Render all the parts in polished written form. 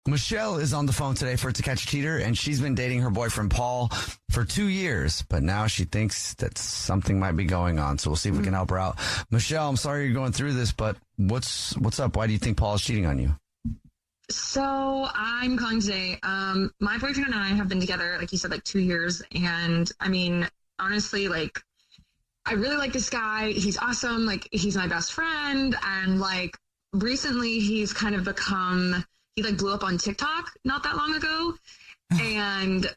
Michelle is on the phone today for To Catch a Cheater, and she's been dating her boyfriend Paul for 2 years, but now she thinks that something might be going on. So we'll see if we can help her out. Michelle, I'm sorry you're going through this, but what's up? Why do you think Paul is cheating on you? So I'm calling today. My boyfriend and I have been together, like you said, like 2 years. And I mean, honestly, like, I really like this guy. He's awesome. Like, he's my best friend. And like, recently he's kind of become, he like blew up on TikTok not that long ago. And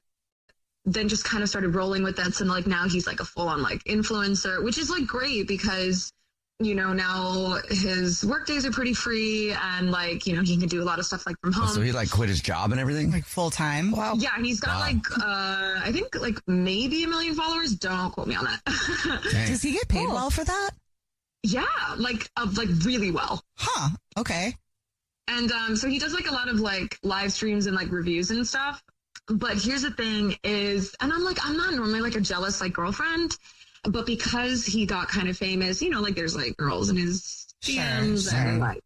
then just kind of started rolling with that. So like now he's like a full on like influencer, which is like great because, you know, now his work days are pretty free and like, you know, he can do a lot of stuff like from home. So he like quit his job and everything? Like full time? Wow. Yeah, he's got like, I think like maybe 1 million followers. Don't quote me on that. Does he get paid well for that? Yeah, like really well. Huh. Okay. And so he does like a lot of like live streams and like reviews and stuff. But here's the thing is, and I'm not normally like a jealous like girlfriend, but because he got kind of famous, you know, like there's like girls in his DMs and like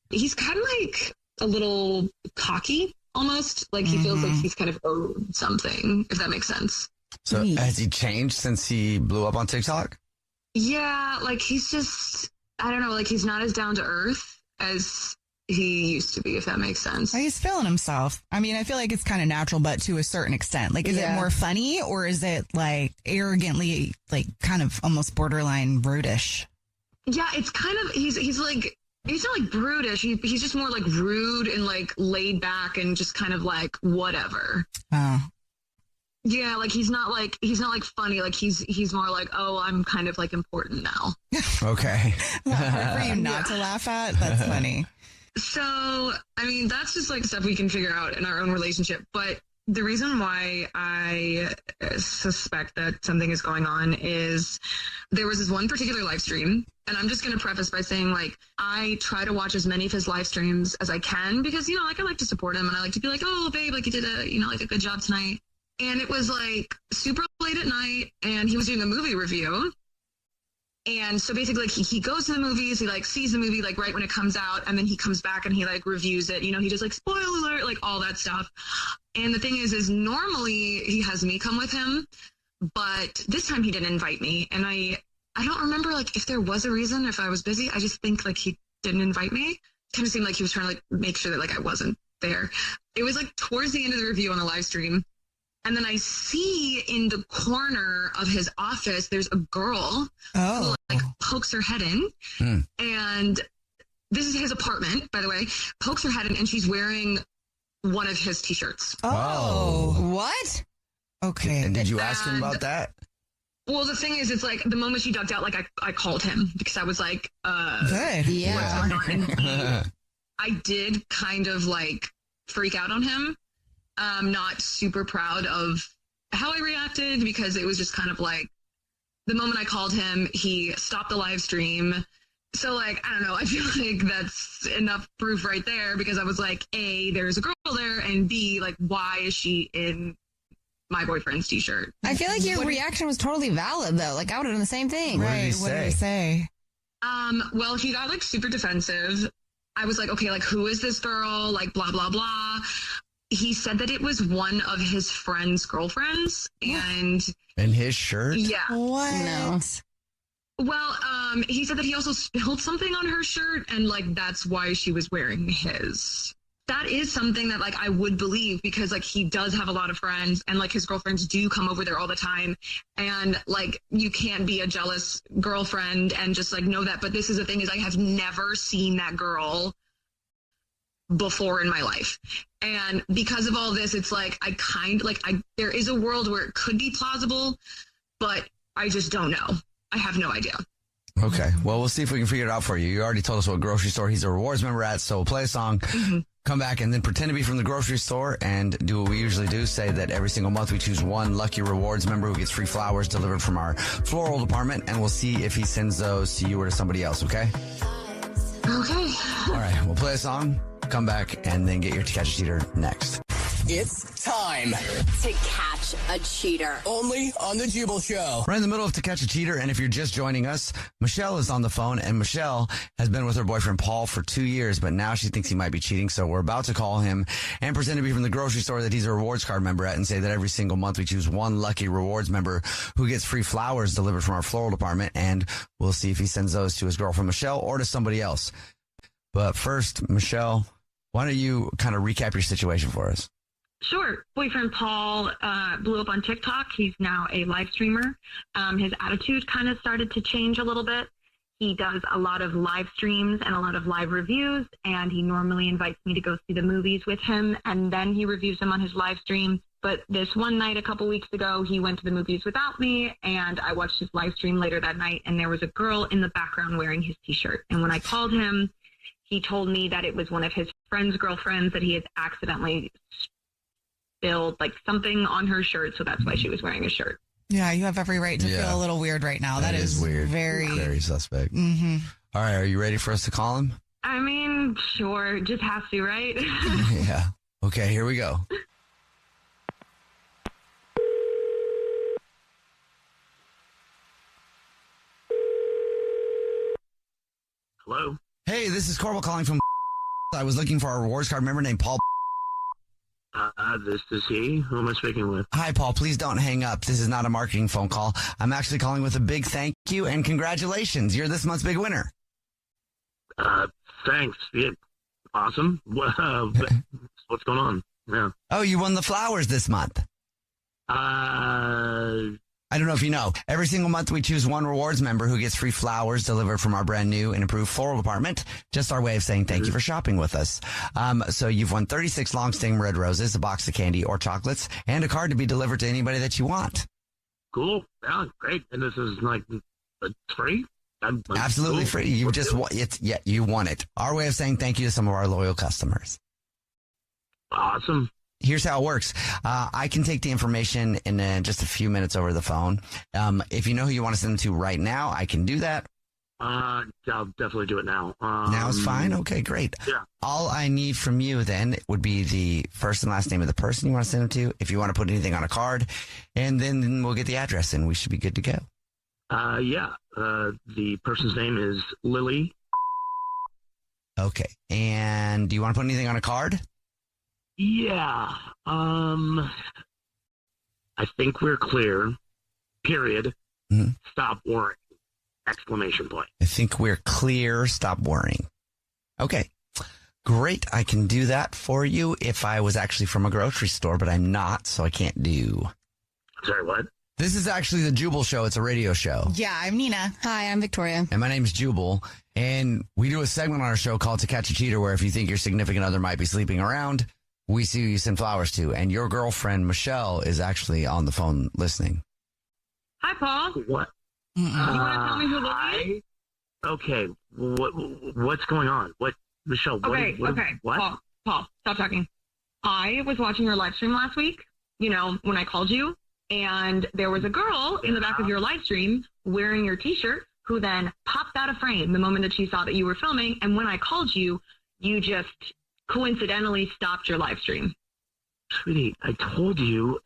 he's kind of like a little cocky almost. Like he feels like he's kind of owed something, if that makes sense. So has he changed since he blew up on TikTok? Yeah, like he's just, I don't know, like he's not as down to earth as he used to be, if that makes sense. He's feeling himself. I mean, I feel like it's kind of natural, but to a certain extent. Like, is it more funny or is it like arrogantly, like kind of almost borderline rudish? Yeah, it's kind of, he's like, he's not like brutish. He's just more like rude and like laid back and just kind of like whatever. Oh. Yeah, like he's not like funny. Like he's more like, oh, I'm kind of like important now. Okay. For you not to laugh at? That's funny. So, I mean, that's just like stuff we can figure out in our own relationship. But the reason why I suspect that something is going on is there was this one particular live stream. And I'm just going to preface by saying, like, I try to watch as many of his live streams as I can because, you know, like I like to support him and I like to be like, oh, babe, like you did a good job tonight. And it was like super late at night and he was doing a movie review. And so basically, like, he goes to the movies, he, like, sees the movie, like, right when it comes out, and then he comes back and he, like, reviews it. You know, he does, like, spoiler alert, like, all that stuff. And the thing is normally he has me come with him, but this time he didn't invite me. And I don't remember, like, if there was a reason, if I was busy. I just think, like, he didn't invite me. Kind of seemed like he was trying to, like, make sure that, like, I wasn't there. It was, like, towards the end of the review on the live stream. And then I see in the corner of his office, there's a girl who like pokes her head in. And this is his apartment, by the way, pokes her head in and she's wearing one of his t-shirts. Oh, what? Okay. And did you ask him about that? Well, the thing is, it's like the moment she ducked out, like I called him because I was like, good. Yeah. I did kind of like freak out on him. Not super proud of how I reacted because it was just kind of like the moment I called him, he stopped the live stream. So like, I don't know, I feel like that's enough proof right there because I was like, A, there's a girl there, and B, like, why is she in my boyfriend's t-shirt? I feel like your reaction was totally valid though. Like I would have done the same thing. Right. What did he say? Well, he got like super defensive. I was like, okay, like who is this girl? Like blah, blah, blah. He said that it was one of his friend's girlfriends and in his shirt? Yeah. What? No. Well, he said that he also spilled something on her shirt and like that's why she was wearing his. That is something that like I would believe because like he does have a lot of friends and like his girlfriends do come over there all the time and like you can't be a jealous girlfriend and just like know that. But this is the thing is I have never seen that girl before in my life. And because of all this, it's like there is a world where it could be plausible, but I just don't know. I have no idea. Okay. Well, we'll see if we can figure it out for you. You already told us what grocery store he's a rewards member at, so we'll play a song, come back, and then pretend to be from the grocery store and do what we usually do, say that every single month we choose one lucky rewards member who gets free flowers delivered from our floral department, and we'll see if he sends those to you or to somebody else, okay? Okay. All right. We'll play a song, come back, and then get your To Catch a Cheater next. It's time to catch a cheater. only on the Jubal Show. We're in the middle of To Catch a Cheater, and if you're just joining us, Michelle is on the phone, and Michelle has been with her boyfriend Paul for 2 years, but now she thinks he might be cheating, so we're about to call him and pretend to be from the grocery store that he's a rewards card member at and say that every single month we choose one lucky rewards member who gets free flowers delivered from our floral department, and we'll see if he sends those to his girlfriend Michelle or to somebody else. But first, Michelle, why don't you kind of recap your situation for us? Sure. Boyfriend Paul blew up on TikTok. He's now a live streamer. His attitude kind of started to change a little bit. He does a lot of live streams and a lot of live reviews, and he normally invites me to go see the movies with him, and then he reviews them on his live stream. But this one night a couple weeks ago, he went to the movies without me, and I watched his live stream later that night, and there was a girl in the background wearing his T-shirt. And when I called him, he told me that it was one of his friend's girlfriends, that he had accidentally spilled like something on her shirt, so that's why she was wearing a shirt. Yeah, you have every right to feel a little weird right now. That is weird. Very suspect. Mm-hmm. All right, are you ready for us to call him? I mean, sure, just has to, right? Yeah. Okay, here we go. Hello? Hey, this is Corbel calling from I was looking for a rewards card member named Paul. This is he. Who am I speaking with? Hi, Paul. Please don't hang up. This is not a marketing phone call. I'm actually calling with a big thank you and congratulations. You're this month's big winner. Thanks. Yeah, awesome. What's going on? Yeah. Oh, you won the flowers this month. I don't know if you know. Every single month we choose one rewards member who gets free flowers delivered from our brand new and improved floral department. Just our way of saying thank you for shopping with us. So you've won 36 long stem red roses, a box of candy or chocolates, and a card to be delivered to anybody that you want. Cool. Yeah, great. And this is like, it's free? Absolutely free. You just won it. Yeah, you won it. Our way of saying thank you to some of our loyal customers. Awesome. Here's how it works. I can take the information in just a few minutes over the phone. If you know who you want to send them to right now, I can do that. I'll definitely do it now. Now is fine? Okay, great. Yeah. All I need from you then would be the first and last name of the person you want to send them to, if you want to put anything on a card, and then we'll get the address and we should be good to go. The person's name is Lily. Okay. And do you want to put anything on a card? Yeah. I think we're clear. Period. Mm-hmm. Stop worrying. Exclamation point. I think we're clear. Stop worrying. Okay. Great. I can do that for you if I was actually from a grocery store, but I'm not, so I can't do. Sorry, what? This is actually the Jubal Show. It's a radio show. Yeah, I'm Nina. Hi, I'm Victoria. And my name's Jubal. And we do a segment on our show called To Catch a Cheater, where if you think your significant other might be sleeping around, we see who you send flowers to. And your girlfriend, Michelle, is actually on the phone listening. Hi, Paul. What? You want to tell me who Lily is? Okay. What's going on? What, Michelle? Okay. What? Paul, stop talking. I was watching your live stream last week, when I called you, and there was a girl in the back of your live stream wearing your T-shirt who then popped out of frame the moment that she saw that you were filming. And when I called you, you just coincidentally stopped your live stream. Sweetie, I told you,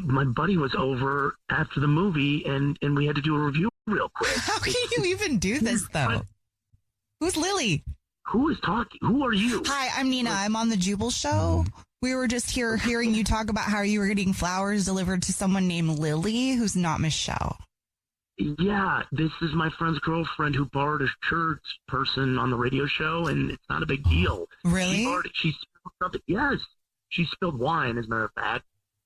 my buddy was over after the movie, and we had to do a review real quick. How can you even do this, though? What? Who's Lily? Who is talking? Who are you? Hi, I'm Nina. I'm on the Jubal Show. We were just hearing you talk about how you were getting flowers delivered to someone named Lily, who's not Michelle. Yeah, this is my friend's girlfriend who borrowed a shirt person on the radio show, and it's not a big deal. Really? She spilled something. Yes. She spilled wine, as a matter of fact,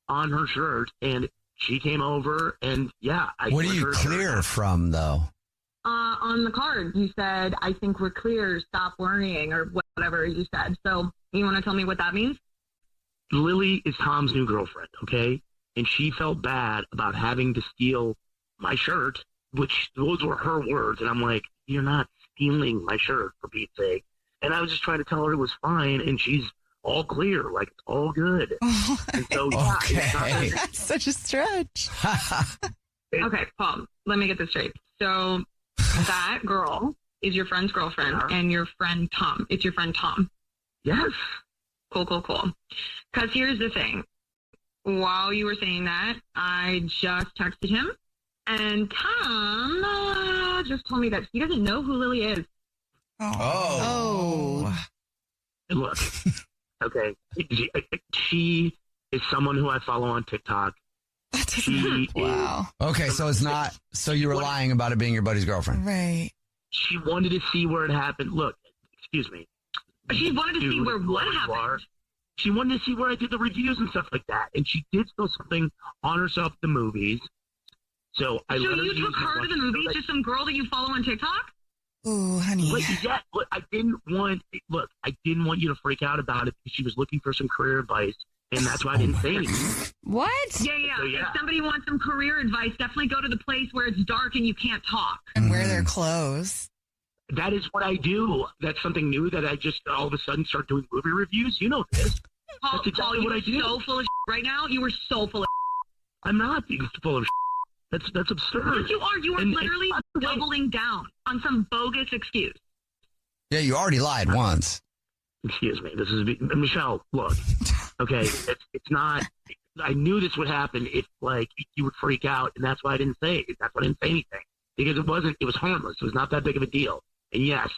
on her shirt, and she came over, and yeah. What are you clear from, though? On the card, you said, I think we're clear, stop worrying, or whatever you said. So you want to tell me what that means? Lily is Tom's new girlfriend, okay? And she felt bad about having to steal my shirt, which those were her words. And I'm like, you're not stealing my shirt, for Pete's sake. And I was just trying to tell her it was fine, and she's all clear, like it's all good. And so, yeah, okay. That's such a stretch. Okay, Paul, let me get this straight. So that girl is your friend's girlfriend, and your friend Tom. It's your friend Tom. Yes. Cool. Because here's the thing. While you were saying that, I just texted him, and Tom just told me that he doesn't know who Lily is. Oh. Look, okay, she is someone who I follow on TikTok. Wow. Okay, so it's not. So you were lying about it being your buddy's girlfriend, Right? She wanted to see where it happened. Look, excuse me. She wanted to see where what happened. She wanted to see where I did the reviews and stuff like that, and she did spill something on herself at the movies. So I let her you took her to the movies to some girl that you follow on TikTok? Ooh, honey. Look, I didn't want you to freak out about it because she was looking for some career advice, and that's why I didn't say anything. What? Yeah. So, yeah. If somebody wants some career advice, definitely go to the place where it's dark and you can't talk. And wear their clothes. That is what I do. That's something new that I just all of a sudden start doing movie reviews. You know this. Paul, That's exactly what I do. You are so full of right now. You were so full of I'm not being full of That's absurd. Yes, you are. You are literally doubling down on some bogus excuse. Yeah, you already lied once. Excuse me. This is Michelle. Look, okay, it's not. I knew this would happen if you would freak out, and that's why I didn't say it. That's why I didn't say anything because it was harmless. It was not that big of a deal. And yes,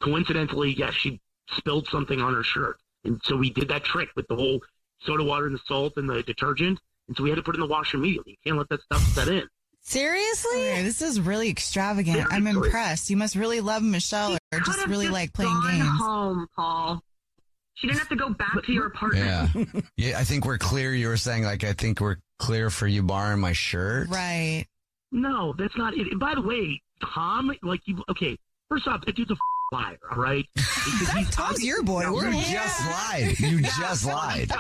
coincidentally, yes, she spilled something on her shirt, and so we did that trick with the whole soda water and the salt and the detergent, and so we had to put it in the washer immediately. You can't let that stuff set in. Seriously? Okay, this is really extravagant. I'm impressed. You must really love Michelle or just really like playing games. Home, Paul. She didn't have to go back to your apartment. Yeah, I think we're clear. You were saying, I think we're clear for you borrowing my shirt. Right. No, that's not it. And by the way, Tom, first off, that dude's a liar, all right? Tom's your boy. Just lied. You just lied.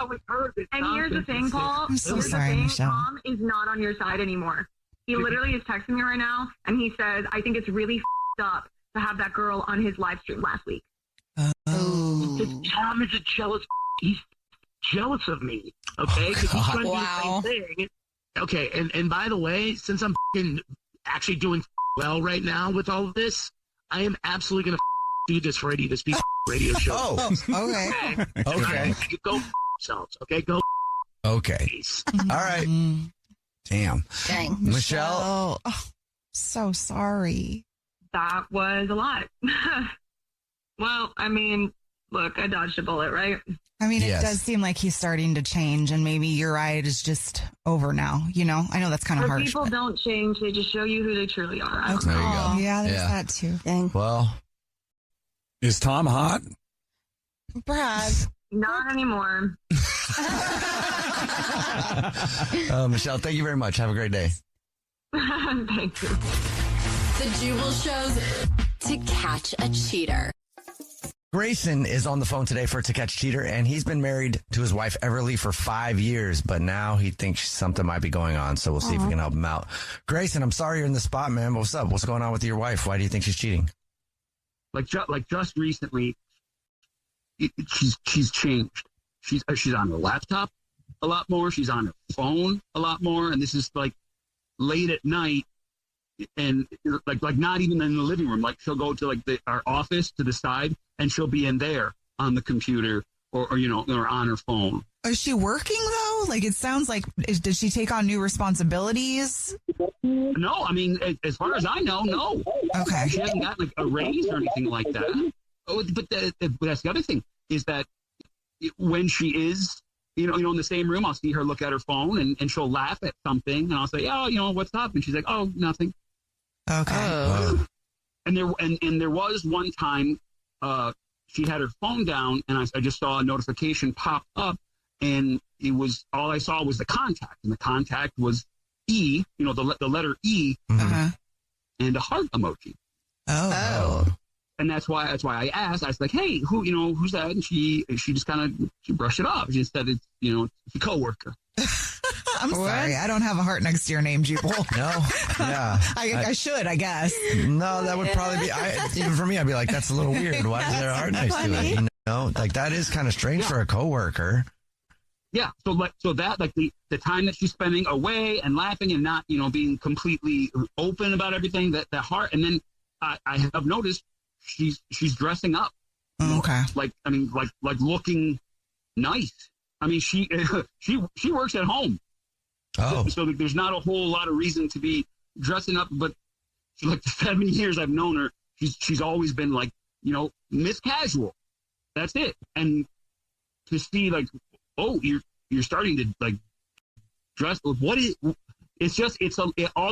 And here's the thing, Paul. I'm so sorry, Michelle. Tom is not on your side anymore. He literally is texting me right now, and he says, I think it's really up to have that girl on his live stream last week. Oh. Tom is a jealous. He's jealous of me, okay? Because he's trying to do the same thing. Okay, and by the way, since I'm actually doing well right now with all of this, I am absolutely going to do this for this piece of radio show. Oh, okay. Okay. Go yourselves, okay? Go. Okay. All right. Damn. Dang. Michelle. Oh, so sorry. That was a lot. Well, I mean, look, I dodged a bullet, right? I mean, Yes. It does seem like he's starting to change, and maybe your ride is just over now. You know, I know that's kind of harsh. People don't change; they just show you who they truly are. Okay. There you go. Oh, yeah, there's Yeah. that too. Dang. Well, Is Tom hot? Brad. Not anymore. Michelle, thank you very much. Have a great day. Thank you. The Jubal shows To Catch a Cheater. Grayson is on the phone today for To Catch a Cheater, and he's been married to his wife, Everly, for 5 years, but now he thinks something might be going on, so we'll see if we can help him out. Grayson, I'm sorry you're in the spot, man. What's up? What's going on with your wife? Why do you think she's cheating? Just recently, she's changed. She's on her laptop a lot more. She's on her phone a lot more, and this is late at night, and not even in the living room. She'll go to our office to the side, and she'll be in there on the computer or on her phone. Is she working though? It sounds like, does she take on new responsibilities? No, I mean, as far as I know, no. Okay. She hasn't gotten a raise or anything like that. Oh, but that's the other thing is that when she is, in the same room, I'll see her look at her phone and she'll laugh at something, and I'll say, "Oh, what's up?" And she's like, "Oh, nothing." Okay. And there was one time she had her phone down, and I just saw a notification pop up, and it was all I saw was the contact, and the contact was E, the letter E, and a heart emoji. Oh. And that's why I asked. I was like, "Hey, who's that?" And she just kind of brushed it off. She said it's a coworker. I'm sorry. I don't have a heart next to your name, Jubal. No? Yeah. I should, I guess. No, that would probably be, even for me, I'd be like, that's a little weird. Why is there a heart next to it? That is kind of strange for a coworker. Yeah. So that the time that she's spending away and laughing and not, being completely open about everything, that heart. And then I have noticed she's dressing up. Okay. Like looking nice. I mean, she works at home. Oh. So there's not a whole lot of reason to be dressing up, but for like the 7 years I've known her, she's always been like, Miss Casual. That's it. And to see like, oh, you're starting to like dress. All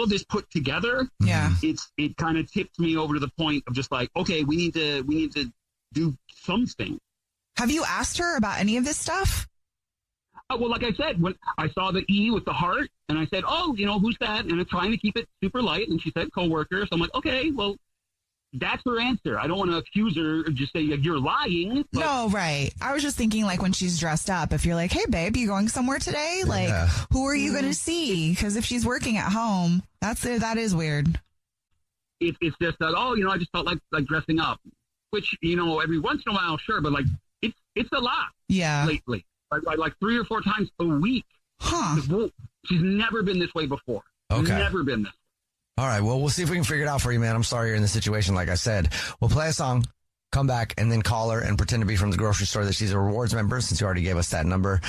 of this put together. Yeah. It kind of tipped me over to the point of just like, okay, we need to do something. Have you asked her about any of this stuff? Well, like I said, when I saw the E with the heart, and I said, oh, who's that? And I'm trying to keep it super light. And she said, coworker. So I'm like, okay, well, that's her answer. I don't want to accuse her or just say you're lying. But... No, right. I was just thinking like when she's dressed up, if you're like, hey, babe, you going somewhere today? Like, who are you going to see? Because if she's working at home, that is weird. It's just that, I just felt like dressing up, which, every once in a while, sure. But like, it's a lot. Yeah. Lately. Like 3 or 4 times a week. Huh. She's never been this way before. Okay. Never been this way. All right. Well, we'll see if we can figure it out for you, man. I'm sorry you're in this situation. Like I said, we'll play a song, come back, and then call her and pretend to be from the grocery store that she's a rewards member, since you already gave us that number,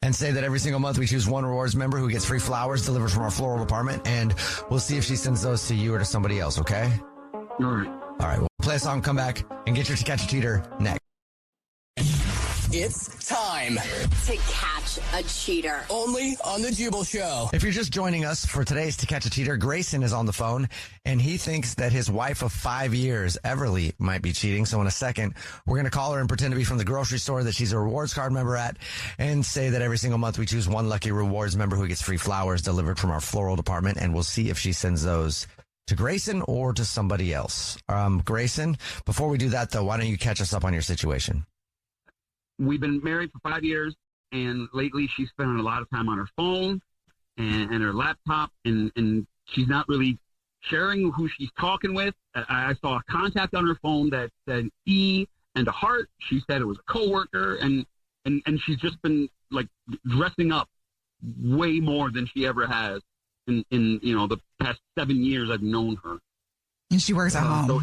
and say that every single month we choose one rewards member who gets free flowers delivered from our floral department, and we'll see if she sends those to you or to somebody else. Okay. All right. All right. We'll play a song, come back, and get your To Catch a Cheater next. It's time To Catch a Cheater. only on the Jubal Show. If you're just joining us for today's To Catch a Cheater, Grayson is on the phone, and he thinks that his wife of 5 years, Everly, might be cheating. So in a second, we're going to call her and pretend to be from the grocery store that she's a rewards card member at, and say that every single month we choose one lucky rewards member who gets free flowers delivered from our floral department, and we'll see if she sends those to Grayson or to somebody else. Grayson, before we do that, though, why don't you catch us up on your situation? We've been married for 5 years, and lately she's spending a lot of time on her phone and her laptop, and she's not really sharing who she's talking with. I saw a contact on her phone that said E and a heart. She said it was a coworker, and she's just been like dressing up way more than she ever has in the past 7 years I've known her. And she works at home. So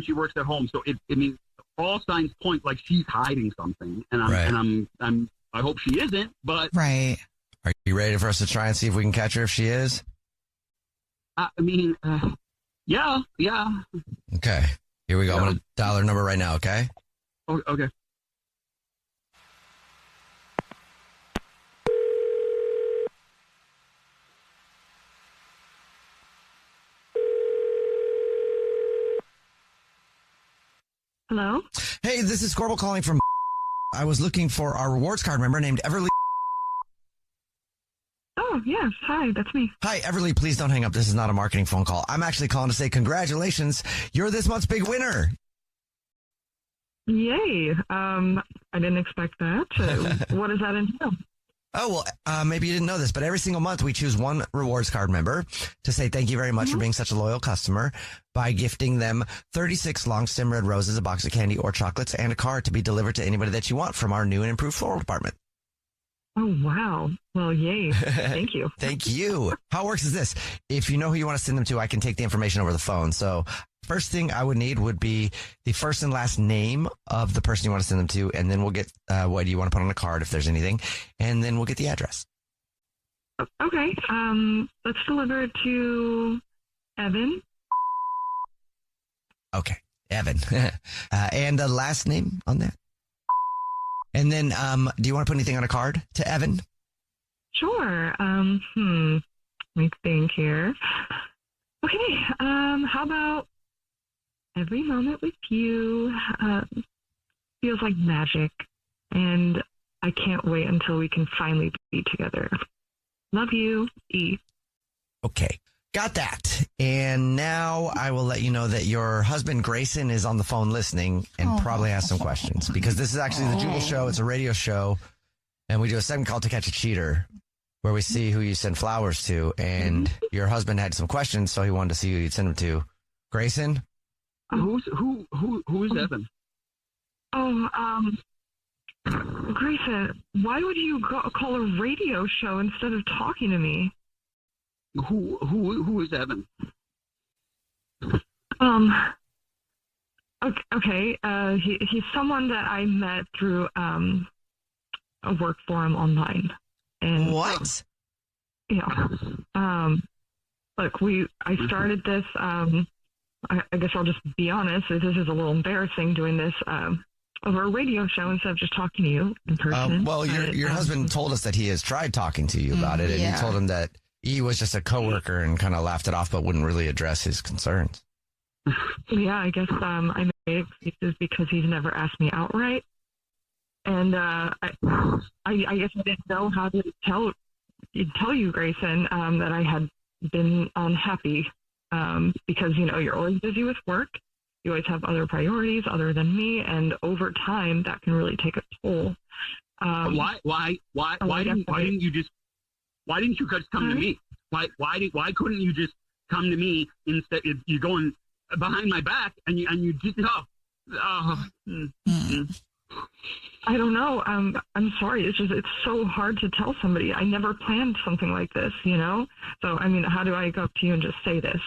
she works at home. So all signs point like she's hiding something, and I hope she isn't. But right. Are you ready for us to try and see if we can catch her if she is? Yeah. Okay, here we go. I'm gonna dial her number right now. Okay. Oh, okay. Hello? Hey, this is Corbel calling from. I was looking for our rewards card member named Everly. Oh, yes. Hi, that's me. Hi, Everly. Please don't hang up. This is not a marketing phone call. I'm actually calling to say congratulations. You're this month's big winner. Yay. I didn't expect that. What does that entail? Oh, well, maybe you didn't know this, but every single month we choose one rewards card member to say thank you very much for being such a loyal customer by gifting them 36 long stem red roses, a box of candy or chocolates, and a card to be delivered to anybody that you want from our new and improved floral department. Oh, wow. Well, yay. Thank you. Thank you. How it works is this. If you know who you want to send them to, I can take the information over the phone. So first thing I would need would be the first and last name of the person you want to send them to, and then we'll get what you want to put on the card if there's anything, and then we'll get the address. Okay. Let's deliver it to Evan. Okay, Evan. And the last name on that? And then do you want to put anything on a card to Evan? Sure. Let me think here. Okay. How about every moment with you feels like magic, and I can't wait until we can finally be together. Love you, E. Okay. Got that. And now I will let you know that your husband, Grayson, is on the phone listening and probably has some questions, because this is actually the Jubal Show. It's a radio show, and we do a segment called To Catch a Cheater, where we see who you send flowers to. And your husband had some questions, so he wanted to see who you'd send them to. Grayson? Who is Evan? Oh, Grayson, why would you call a radio show instead of talking to me? Who is Evan? Okay. He's someone that I met through a work forum online. And what? Yeah. Look, I started this. I guess I'll just be honest. This is a little embarrassing doing this over a radio show instead of just talking to you in person. Well, your husband told us that he has tried talking to you about it, and you told him that he was just a coworker and kind of laughed it off, but wouldn't really address his concerns. Yeah, I guess I made excuses because he's never asked me outright, and I guess I didn't know how to tell you, Grayson, that I had been unhappy because you're always busy with work. You always have other priorities other than me, and over time that can really take a toll. Why didn't you just come to me? Why couldn't you just come to me instead? You're going behind my back and you just I don't know. I'm sorry. It's so hard to tell somebody. I never planned something like this, So I mean, how do I go up to you and just say this?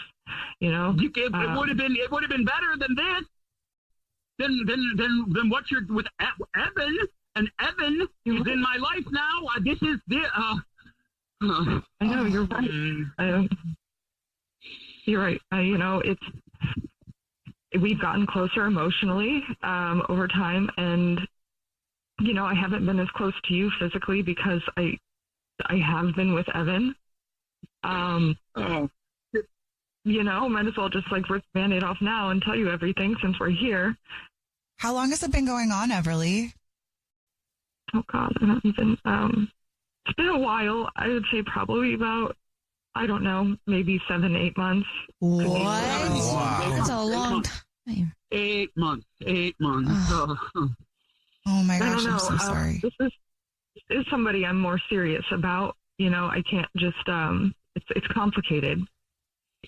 It would have been better than this. Then what you're with Evan, and Evan is in my life now. This is the. I know you're right. You're right. We've gotten closer emotionally over time, and I haven't been as close to you physically because I have been with Evan. Might as well just rip the Band-Aid off now and tell you everything since we're here. How long has it been going on, Everly? Oh God, I don't even. It's been a while. I would say probably about, I don't know, maybe 7-8 months. What? Wow. That's a long time. 8 months. 8 months. Oh my gosh, I don't know. I'm so sorry. This is somebody I'm more serious about. I can't just. It's complicated.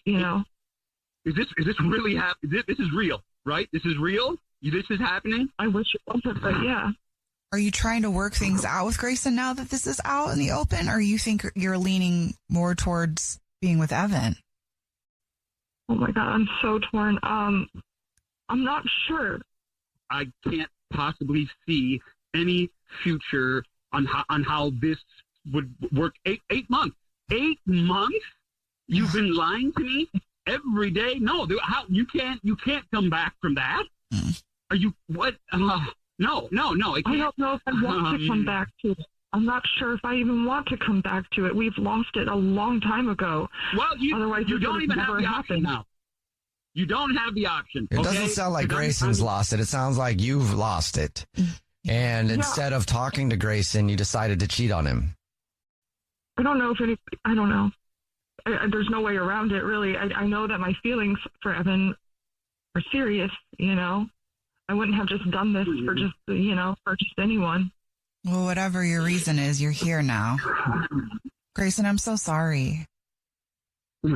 Is this really happening? This is real, right? This is real. This is happening. I wish it wasn't, but yeah. Are you trying to work things out with Grayson now that this is out in the open, or you think you're leaning more towards being with Evan? Oh my God, I'm so torn. I'm not sure. I can't possibly see any future on how this would work. 8 months. 8 months. You've been lying to me every day. No, how you can't come back from that. Are you what? No. I don't know if I want to come back to it. I'm not sure if I even want to come back to it. We've lost it a long time ago. Well, otherwise you don't even have the option now. You don't have the option. It doesn't sound like Grayson's lost it. It sounds like you've lost it. And instead of talking to Grayson, you decided to cheat on him. I don't know if I don't know. There's no way around it, really. I know that my feelings for Evan are serious, I wouldn't have just done this for just, for just anyone. Well, whatever your reason is, you're here now. Grayson, I'm so sorry. 8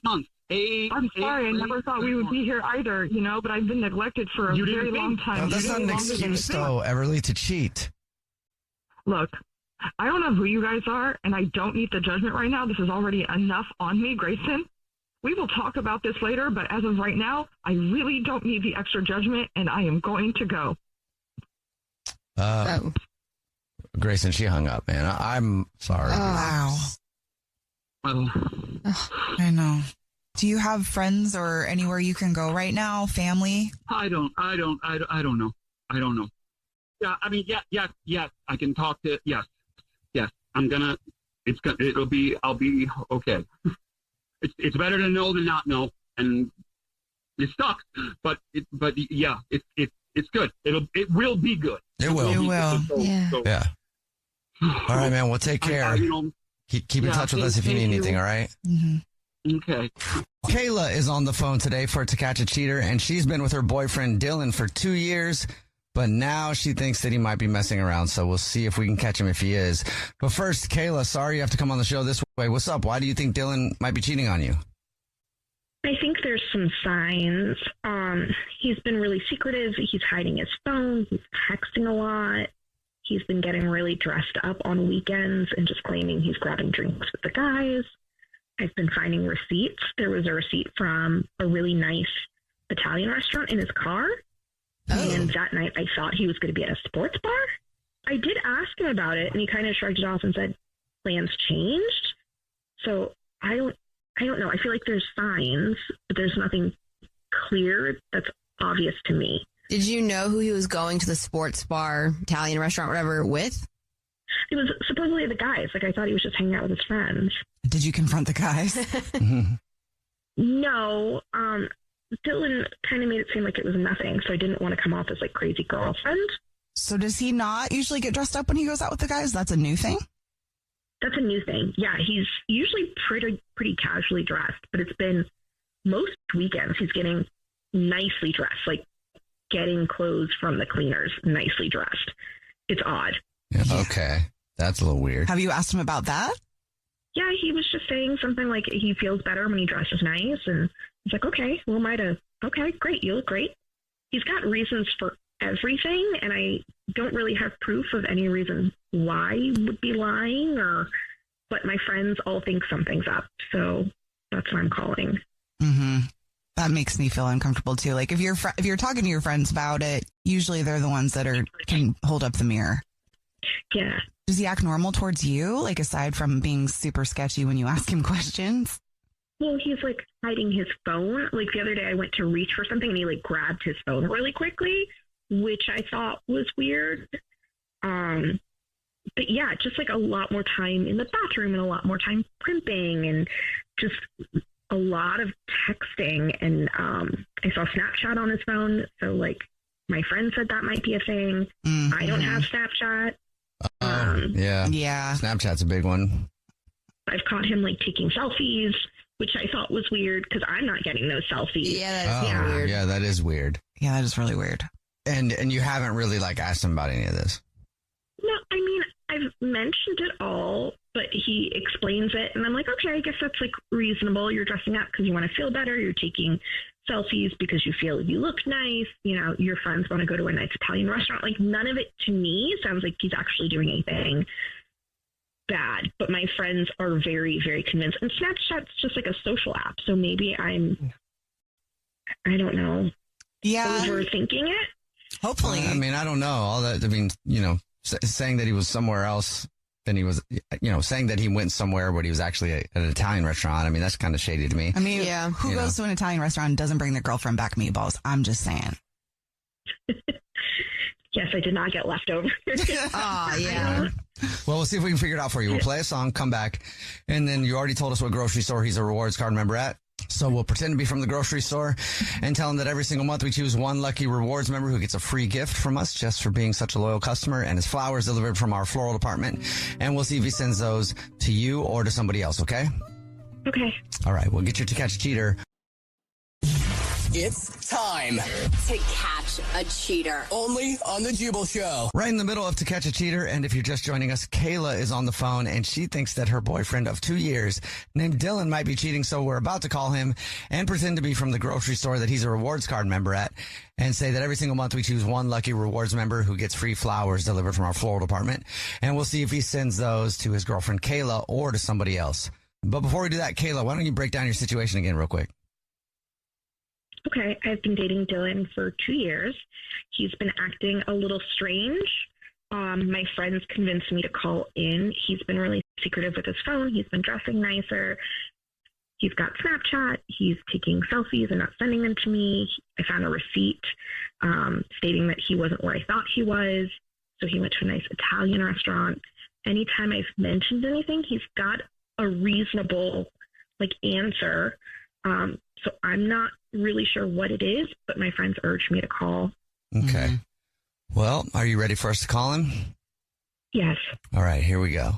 months. I'm sorry. I never thought we would be here either, but I've been neglected for a very long time. Well, that's not an excuse, though, Everly, to cheat. Look, I don't know who you guys are, and I don't need the judgment right now. This is already enough on me, Grayson. We will talk about this later, but as of right now, I really don't need the extra judgment, and I am going to go. Grayson, she hung up, man. I'm sorry. Wow. I know. Do you have friends or anywhere you can go right now? Family? I don't know. I don't know. Yeah, I mean, yes. I can talk to, yes. I'll be okay. It's better to know than not know, and it sucks, but yeah, it's good. It will be good. It will. It will. Yeah. All right, man. Well, take care. Keep in touch with us if you need anything. All right. Mm-hmm. Okay. Kayla is on the phone today for To Catch a Cheater, and she's been with her boyfriend Dylan for 2 years. But now she thinks that he might be messing around, so we'll see if we can catch him if he is. But first, Kayla, sorry you have to come on the show this way. What's up? Why do you think Dylan might be cheating on you? I think there's some signs. He's been really secretive. He's hiding his phone. He's texting a lot. He's been getting really dressed up on weekends and just claiming he's grabbing drinks with the guys. I've been finding receipts. There was a receipt from a really nice Italian restaurant in his car. Oh. And that night I thought he was going to be at a sports bar. I did ask him about it, and he kind of shrugged it off and said, plans changed. So I don't know. I feel like there's signs, but there's nothing clear that's obvious to me. Did you know who he was going to the sports bar, Italian restaurant, whatever, with? It was supposedly the guys. Like, I thought he was just hanging out with his friends. Did you confront the guys? No. Dylan kind of made it seem like it was nothing, so I didn't want to come off as, like, crazy girlfriend. So does he not usually get dressed up when he goes out with the guys? That's a new thing? That's a new thing. Yeah, he's usually pretty casually dressed, but it's been most weekends he's getting nicely dressed, like getting clothes from the cleaners nicely dressed. It's odd. Yeah, okay. That's a little weird. Have you asked him about that? Yeah, he was just saying something like he feels better when he dresses nice. And it's like, okay, who am I to? Okay, great. You look great. He's got reasons for everything, and I don't really have proof of any reason why he would be lying, but my friends all think something's up. So that's why I'm calling. Mm-hmm. That makes me feel uncomfortable too. Like if you're talking to your friends about it, usually they're the ones that can hold up the mirror. Yeah. Does he act normal towards you? Like aside from being super sketchy when you ask him questions? Well, he's like hiding his phone. Like the other day I went to reach for something and he like grabbed his phone really quickly, which I thought was weird. But yeah, just like a lot more time in the bathroom and a lot more time primping and just a lot of texting. And I saw Snapchat on his phone. So like my friend said that might be a thing. Mm-hmm. I don't have Snapchat. Yeah. Snapchat's a big one. I've caught him like taking selfies, which I thought was weird because I'm not getting those selfies. Yeah, that's weird. Yeah, that is weird. Yeah, that is really weird. And you haven't really like asked him about any of this? No, I mean, I've mentioned it all, but he explains it. And I'm like, okay, I guess that's like reasonable. You're dressing up because you want to feel better. You're taking selfies because you feel you look nice. You know, your friends want to go to a nice Italian restaurant. Like none of it to me sounds like he's actually doing anything bad. But my friends are very, very convinced. And Snapchat's just like a social app. So maybe I don't know, overthinking it. Hopefully. I mean, I don't know. All that, I mean, you know, saying that he was somewhere else than he was, you know, saying that he went somewhere but he was actually at an Italian restaurant. I mean, that's kind of shady to me. I mean, who goes to an Italian restaurant and doesn't bring their girlfriend back meatballs? I'm just saying. Yes, I did not get leftovers. Oh, yeah. Well, we'll see if we can figure it out for you. We'll play a song, come back, and then you already told us what grocery store he's a rewards card member at. So we'll pretend to be from the grocery store and tell him that every single month we choose one lucky rewards member who gets a free gift from us just for being such a loyal customer and his flowers delivered from our floral department. And we'll see if he sends those to you or to somebody else, okay? Okay. All right, we'll get you to catch a cheater. It's time to catch a cheater. only on the Jubal Show. Right in the middle of To Catch a Cheater, and if you're just joining us, Kayla is on the phone, and she thinks that her boyfriend of 2 years named Dylan might be cheating, so we're about to call him and pretend to be from the grocery store that he's a rewards card member at, and say that every single month we choose one lucky rewards member who gets free flowers delivered from our floral department, and we'll see if he sends those to his girlfriend Kayla or to somebody else. But before we do that, Kayla, why don't you break down your situation again real quick? Okay, I've been dating Dylan for 2 years. He's been acting a little strange. My friends convinced me to call in. He's been really secretive with his phone. He's been dressing nicer. He's got Snapchat. He's taking selfies and not sending them to me. I found a receipt stating that he wasn't where I thought he was. So he went to a nice Italian restaurant. Anytime I've mentioned anything, he's got a reasonable answer. So I'm not really sure what it is, but my friends urged me to call. Okay. Well, are you ready for us to call him? Yes. All right, here we go.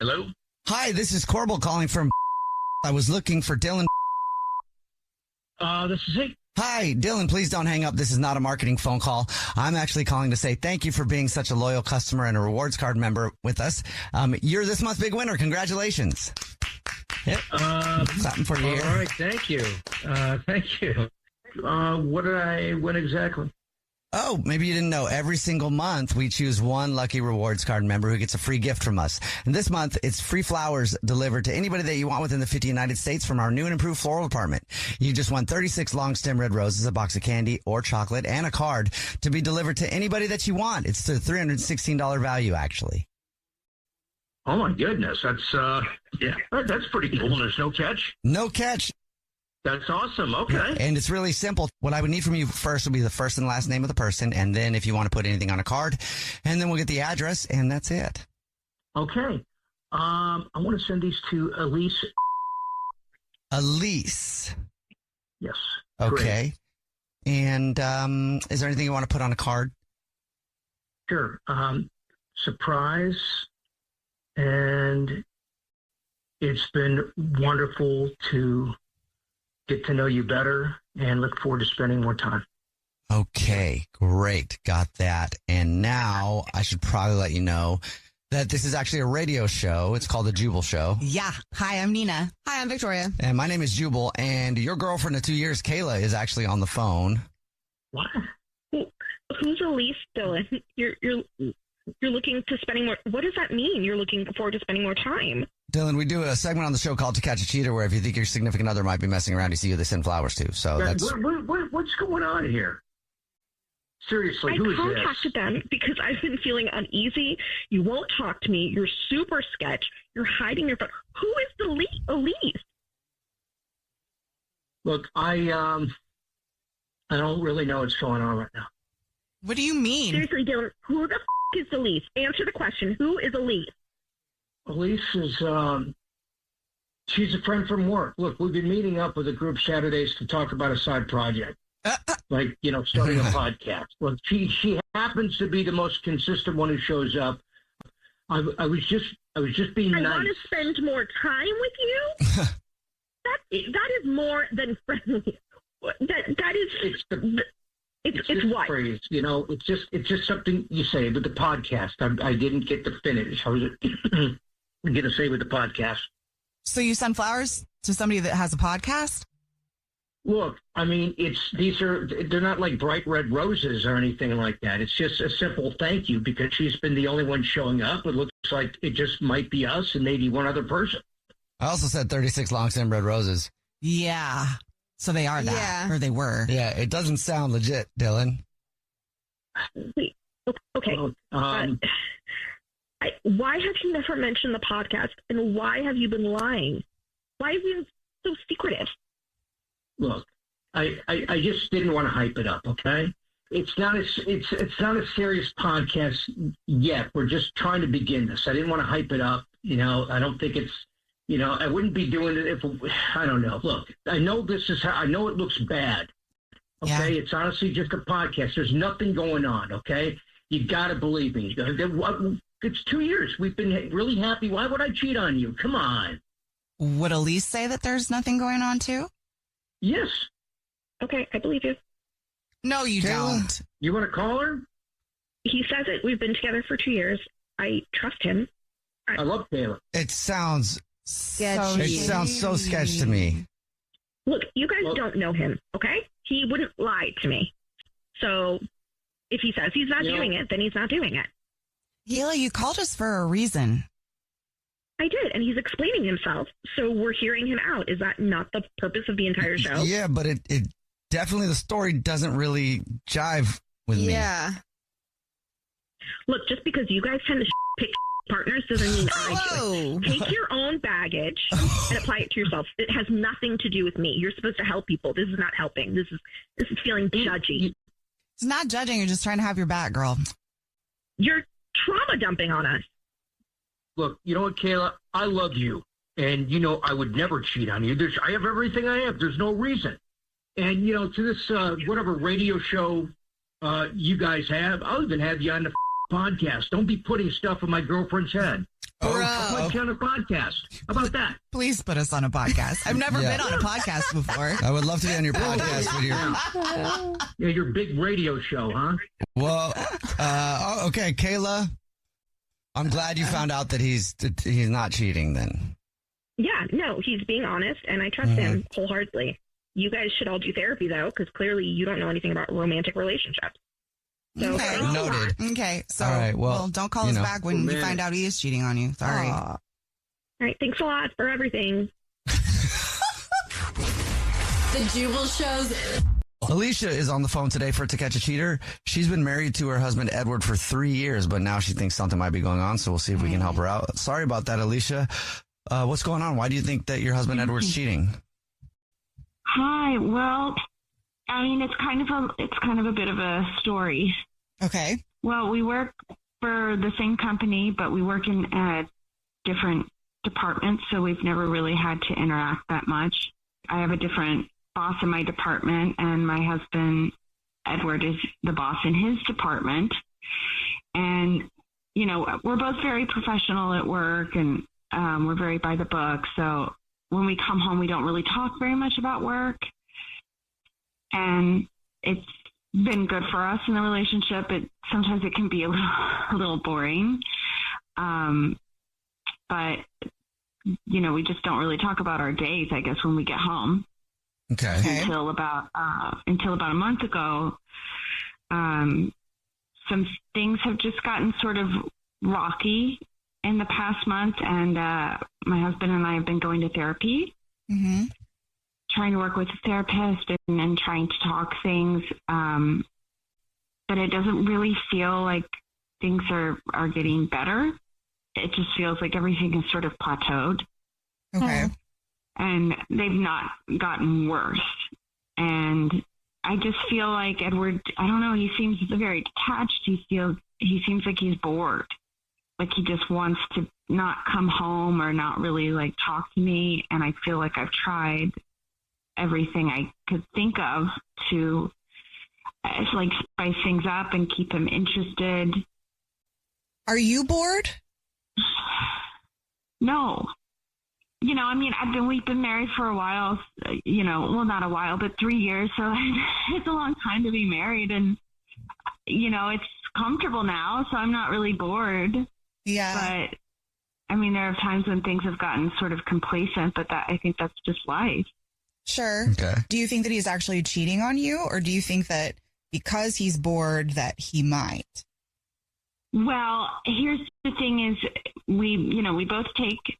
Hello? Hi, this is Corbel calling from I was looking for Dylan. This is he. Hi, Dylan, please don't hang up. This is not a marketing phone call. I'm actually calling to say thank you for being such a loyal customer and a rewards card member with us. You're this month's big winner. Congratulations. Yep. Clapping for you all right, thank you. Thank you. What did I win exactly? Oh, maybe you didn't know. Every single month, we choose one lucky rewards card member who gets a free gift from us. And this month, it's free flowers delivered to anybody that you want within the 50 United States from our new and improved floral department. You just won 36 long stem red roses, a box of candy or chocolate, and a card to be delivered to anybody that you want. It's a $316 value, actually. Oh, my goodness. That's pretty cool. There's no catch? No catch. That's awesome. Okay. And it's really simple. What I would need from you first would be the first and last name of the person. And then if you want to put anything on a card, and then we'll get the address, and that's it. Okay. I want to send these to Elise. Elise. Yes. Okay. Great. And is there anything you want to put on a card? Sure. Surprise. And it's been wonderful to get to know you better and look forward to spending more time. Okay, great. Got that. And now I should probably let you know that this is actually a radio show. It's called The Jubal Show. Yeah. Hi, I'm Nina. Hi, I'm Victoria. And my name is Jubal. And your girlfriend of 2 years, Kayla, is actually on the phone. What? Who's Elise, Dylan? You're looking to spending more. What does that mean? You're looking forward to spending more time. Dylan, we do a segment on the show called To Catch a Cheater, where if you think your significant other might be messing around, you see who they send flowers to. So that's what's going on here? Seriously, who is this? I contacted them because I've been feeling uneasy. You won't talk to me. You're super sketch. You're hiding your phone. Who is Elise? Look, I don't really know what's going on right now. What do you mean? Seriously, Dylan, who the is Elise? Answer the question. Who is Elise? Elise is, she's a friend from work. Look, we've been meeting up with a group Saturdays to talk about a side project. Like, starting a podcast. Well, she happens to be the most consistent one who shows up. I was just being nice. I want to spend more time with you? that is more than friendly. That is... It's what? Phrase, it's just something you say with the podcast. I didn't get to finish. I was going to say with the podcast. So you send flowers to somebody that has a podcast? Look, I mean, they're not like bright red roses or anything like that. It's just a simple thank you because she's been the only one showing up. It looks like it just might be us and maybe one other person. I also said 36 long stem red roses. Yeah. So they are that, or they were. Yeah, it doesn't sound legit, Dylan. Wait, okay. Why have you never mentioned the podcast, and why have you been lying? Why have you been so secretive? Look, I just didn't want to hype it up, okay? It's not a serious podcast yet. We're just trying to begin this. I didn't want to hype it up. I don't think it's. I wouldn't be doing it if, I don't know. Look, I know I know it looks bad. Okay. Yeah. It's honestly just a podcast. There's nothing going on. Okay. You got to believe me. It's 2 years. We've been really happy. Why would I cheat on you? Come on. Would Elise say that there's nothing going on too? Yes. Okay. I believe you. No, you don't. You want to call her? He says it. We've been together for 2 years. I trust him. I love Taylor. It sounds sketchy. It sounds so sketchy to me. Look, you guys don't know him, okay? He wouldn't lie to me. So if he says he's not doing it, then he's not doing it. Hila, you called us for a reason. I did, and he's explaining himself. So we're hearing him out. Is that not the purpose of the entire show? Yeah, but it definitely, the story doesn't really jive with me. Yeah. Look, just because you guys tend to pick partners doesn't mean I do it. Take your own baggage and apply it to yourself. It has nothing to do with me. You're supposed to help people. This is not helping. This is feeling judgy. It's not judging. You're just trying to have your back, girl. You're trauma dumping on us. Look, you know what, Kayla? I love you. And, I would never cheat on you. I have everything I have. There's no reason. And, to this, whatever radio show you guys have, I'll even have you on the podcast. Don't be putting stuff in my girlfriend's head. I'll put you on a podcast. How about that? Please put us on a podcast. I've never been on a podcast before. I would love to be on your podcast with your big radio show, huh? Well, okay, Kayla. I'm glad you found out that he's not cheating then. Yeah, no, he's being honest, and I trust him wholeheartedly. You guys should all do therapy, though, because clearly you don't know anything about romantic relationships. So, Okay. thanks a lot. Noted. Okay. So, All right, well, don't call us back when you find out he is cheating on you. Sorry. All right. Thanks a lot for everything. The Jubal Show's Alicia is on the phone today for To Catch a Cheater. She's been married to her husband, Edward, for 3 years, but now she thinks something might be going on, so we'll see if we can help her out. Sorry about that, Alicia. What's going on? Why do you think that your husband, Edward's cheating? Hi. Well, I mean, it's kind of a bit of a story. Okay. Well, we work for the same company, but we work in different departments, so we've never really had to interact that much. I have a different boss in my department, and my husband, Edward, is the boss in his department. And, you know, we're both very professional at work, and we're very by the book. So when we come home, we don't really talk very much about work. And it's been good for us in the relationship. Sometimes it can be a little boring. But, you know, we just don't really talk about our days, I guess, when we get home. Okay. Until about a month ago, some things have just gotten sort of rocky in the past month, and my husband and I have been going to therapy, trying to work with a therapist and trying to talk things, but it doesn't really feel like things are getting better. It just feels like everything is sort of plateaued. Okay. And they've not gotten worse. And I just feel like Edward, I don't know, he seems very detached. He seems like he's bored. Like he just wants to not come home or not really like talk to me. And I feel like I've tried everything I could think of to like spice things up and keep him interested. Are you bored? No. You know, I mean, we've been married for a while, you know, well, not a while, but 3 years. So it's a long time to be married, and, you know, it's comfortable now. So I'm not really bored. Yeah. But I mean, there are times when things have gotten sort of complacent, but I think that's just life. Sure. Okay. Do you think that he's actually cheating on you, or do you think that because he's bored that he might? Well, here's the thing is we both take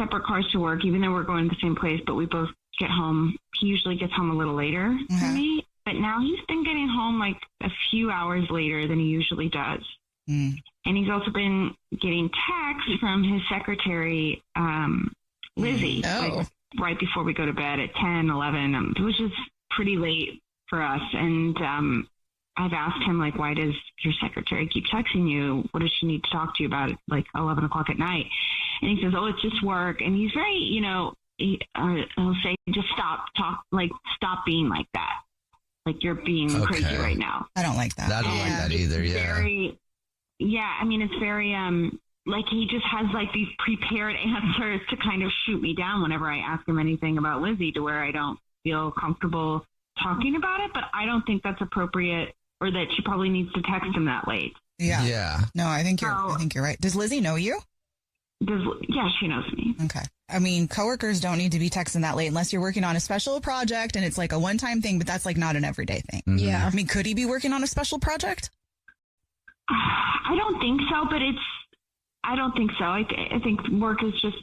separate cars to work, even though we're going to the same place, but we both get home. He usually gets home a little later than me, but now he's been getting home like a few hours later than he usually does. And he's also been getting texts from his secretary, Lizzie, like right before we go to bed at 10, 11, which is pretty late for us. And I've asked him, like, why does your secretary keep texting you? What does she need to talk to you about at like 11 o'clock at night? And he says, oh, it's just work. And he's very, you know, he'll say, just stop being like that. Like you're being crazy right now. I don't like that. I don't like that either. Yeah. I mean, it's very, like he just has like these prepared answers to kind of shoot me down whenever I ask him anything about Lizzie, to where I don't feel comfortable talking about it, but I don't think that's appropriate, or that she probably needs to text him that late. Yeah. Yeah. No, I think you're right. Does Lizzie know you? Yeah, she knows me. Okay. I mean, coworkers don't need to be texting that late unless you're working on a special project and it's like a one-time thing, but that's like not an everyday thing. Mm-hmm. Yeah. I mean, could he be working on a special project? I don't think so, but I don't think so. I think work is just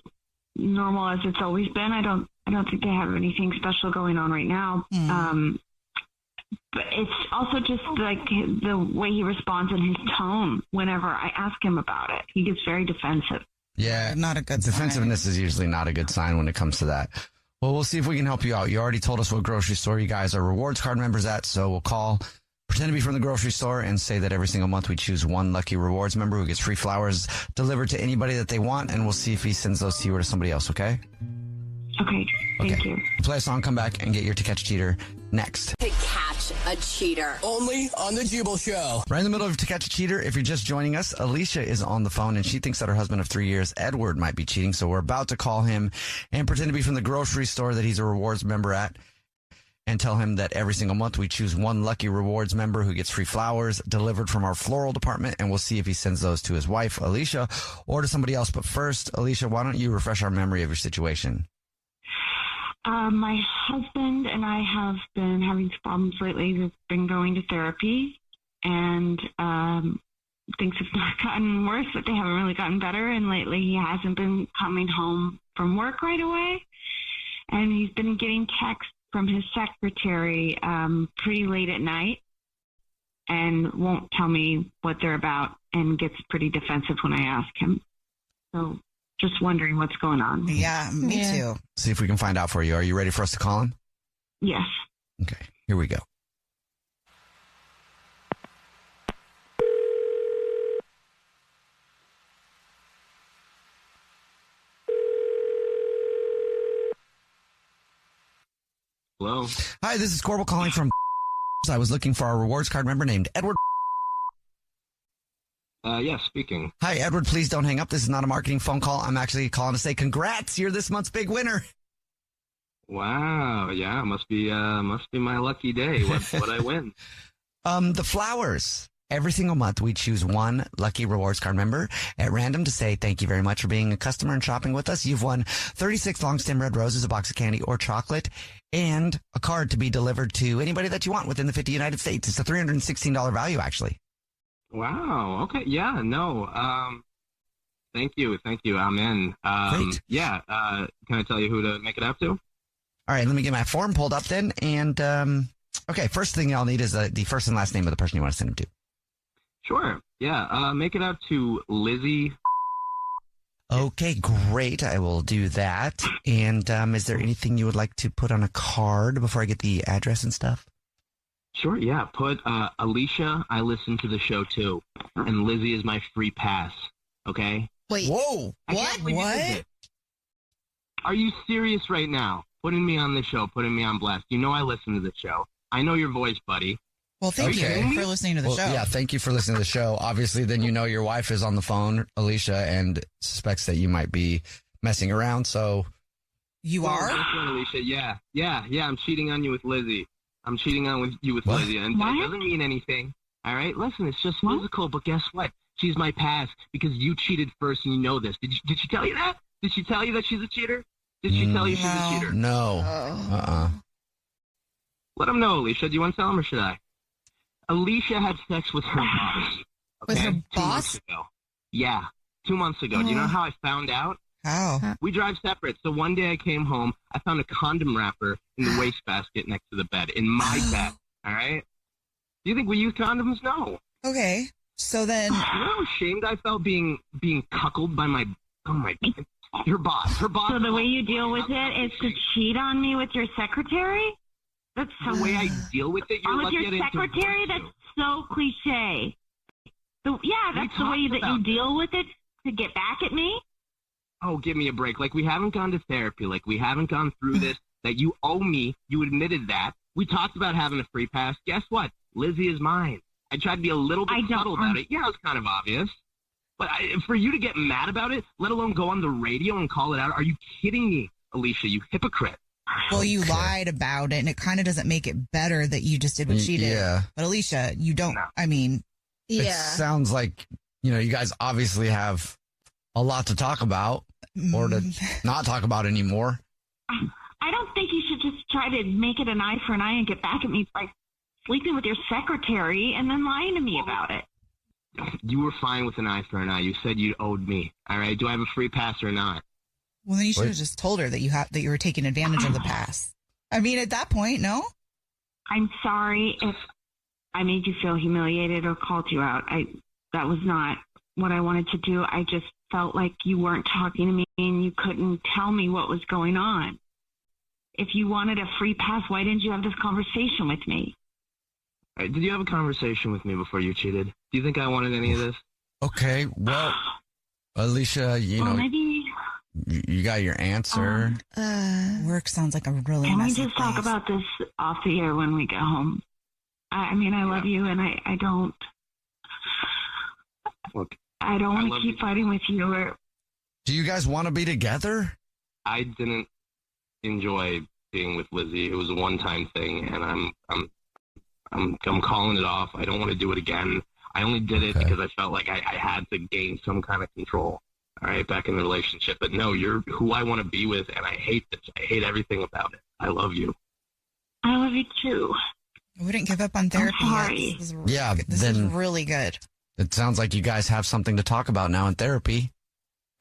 normal as it's always been. I don't think they have anything special going on right now. But it's also just like the way he responds and his tone whenever I ask him about it. He gets very defensive. Yeah. Not a good sign. Defensiveness is usually not a good sign when it comes to that. Well, we'll see if we can help you out. You already told us what grocery store you guys are rewards card members at, so we'll call, pretend to be from the grocery store, and say that every single month we choose one lucky rewards member who gets free flowers delivered to anybody that they want, and we'll see if he sends those to you or to somebody else, okay? Okay. Thank you. Play a song, come back, and get your To Catch a Cheater next. To catch a cheater. Only on the Jubal Show. Right in the middle of To Catch a Cheater, if you're just joining us, Alicia is on the phone, and she thinks that her husband of 3 years, Edward, might be cheating. So we're about to call him and pretend to be from the grocery store that he's a rewards member at, and tell him that every single month we choose one lucky rewards member who gets free flowers delivered from our floral department, and we'll see if he sends those to his wife, Alicia, or to somebody else. But first, Alicia, why don't you refresh our memory of your situation? My husband and I have been having problems lately. We've been going to therapy, and things have not gotten worse, but they haven't really gotten better. And lately he hasn't been coming home from work right away. And he's been getting texts from his secretary pretty late at night and won't tell me what they're about and gets pretty defensive when I ask him. So just wondering what's going on. Yeah, me too. See if we can find out for you. Are you ready for us to call him? Yes. Okay, here we go. Hello. Hi, this is Corbel calling from. I was looking for a rewards card member named Edward. Yes, speaking. Hi, Edward. Please don't hang up. This is not a marketing phone call. I'm actually calling to say congrats. You're this month's big winner. Wow. Yeah, must be my lucky day. What I win? The flowers. Every single month, we choose one lucky rewards card member at random to say thank you very much for being a customer and shopping with us. You've won 36 long stem red roses, a box of candy or chocolate, and a card to be delivered to anybody that you want within the 50 United States. It's a $316 value, actually. Wow. Okay. Yeah. No. Thank you. I'm in. Great. Yeah. Can I tell you who to make it up to? All right. Let me get my form pulled up then. And okay, first thing I'll need is the first and last name of the person you want to send him to. Sure. Yeah. Make it out to Lizzie. Okay, great. I will do that. And is there anything you would like to put on a card before I get the address and stuff? Sure. Yeah. Put Alicia. I listen to the show too, and Lizzie is my free pass. Okay. Wait. Whoa. What? Are you serious right now? Putting me on the show, putting me on blast. You know I listen to the show. I know your voice, buddy. Well, thank you for listening to the show. Yeah, thank you for listening to the show. Obviously, then you know your wife is on the phone, Alicia, and suspects that you might be messing around. So you are? Alicia. Yeah. I'm cheating on you with Lizzie. I'm cheating on you with Lizzie, and it doesn't mean anything. All right, listen, it's just physical. But guess what? She's my pass because you cheated first, and you know this. Did she tell you that? Did she tell you that she's a cheater? Did she tell you she's a cheater? No. Let him know, Alicia. Do you want to tell him or should I? Alicia had sex with her boss. With her 2 boss? months ago. Yeah, 2 months ago. Do you know how I found out? How? We drive separate. So one day I came home. I found a condom wrapper in the wastebasket next to the bed, in my bed. All right? Do you think we use condoms? No. Okay. So then. You know how ashamed I felt being cuckolded by her boss. Her boss. So the way you deal with it is to cheat on me with your secretary? That's so the way I deal with it. You're with lucky I your didn't secretary? divorce That's so cliche. That's the way that you deal with it to get back at me? Oh, give me a break. Like, we haven't gone to therapy. Like, we haven't gone through this. That you owe me. You admitted that. We talked about having a free pass. Guess what? Lizzie is mine. I tried to be a little bit subtle about it. Yeah, it was kind of obvious. But for you to get mad about it, let alone go on the radio and call it out, are you kidding me, Alicia, you hypocrite? Well, you lied about it, and it kind of doesn't make it better that you just did what she did. Yeah. But Alicia, you don't, I mean. It sounds like, you guys obviously have a lot to talk about or to not talk about anymore. I don't think you should just try to make it an eye for an eye and get back at me by sleeping with your secretary and then lying to me about it. You were fine with an eye for an eye. You said you owed me. All right. Do I have a free pass or not? Well, then you should have just told her that you were taking advantage of the pass. I mean, at that point, no? I'm sorry if I made you feel humiliated or called you out. That was not what I wanted to do. I just felt like you weren't talking to me and you couldn't tell me what was going on. If you wanted a free pass, why didn't you have this conversation with me? Did you have a conversation with me before you cheated? Do you think I wanted any of this? Okay, well, Alicia, maybe you got your answer. Work sounds like a really Can we messy just talk place. about this off the air when we get home? I mean, I love you, and I don't. Look, I don't want to keep fighting with you. Or do you guys want to be together? I didn't enjoy being with Lizzie. It was a one-time thing, and I'm calling it off. I don't want to do it again. I only did it because I felt like I had to gain some kind of control. All right, back in the relationship. But no, you're who I want to be with, and I hate this. I hate everything about it. I love you. I love you too. I wouldn't give up on therapy. sorry. This Then is really good. it sounds like you guys have something to talk about now in therapy.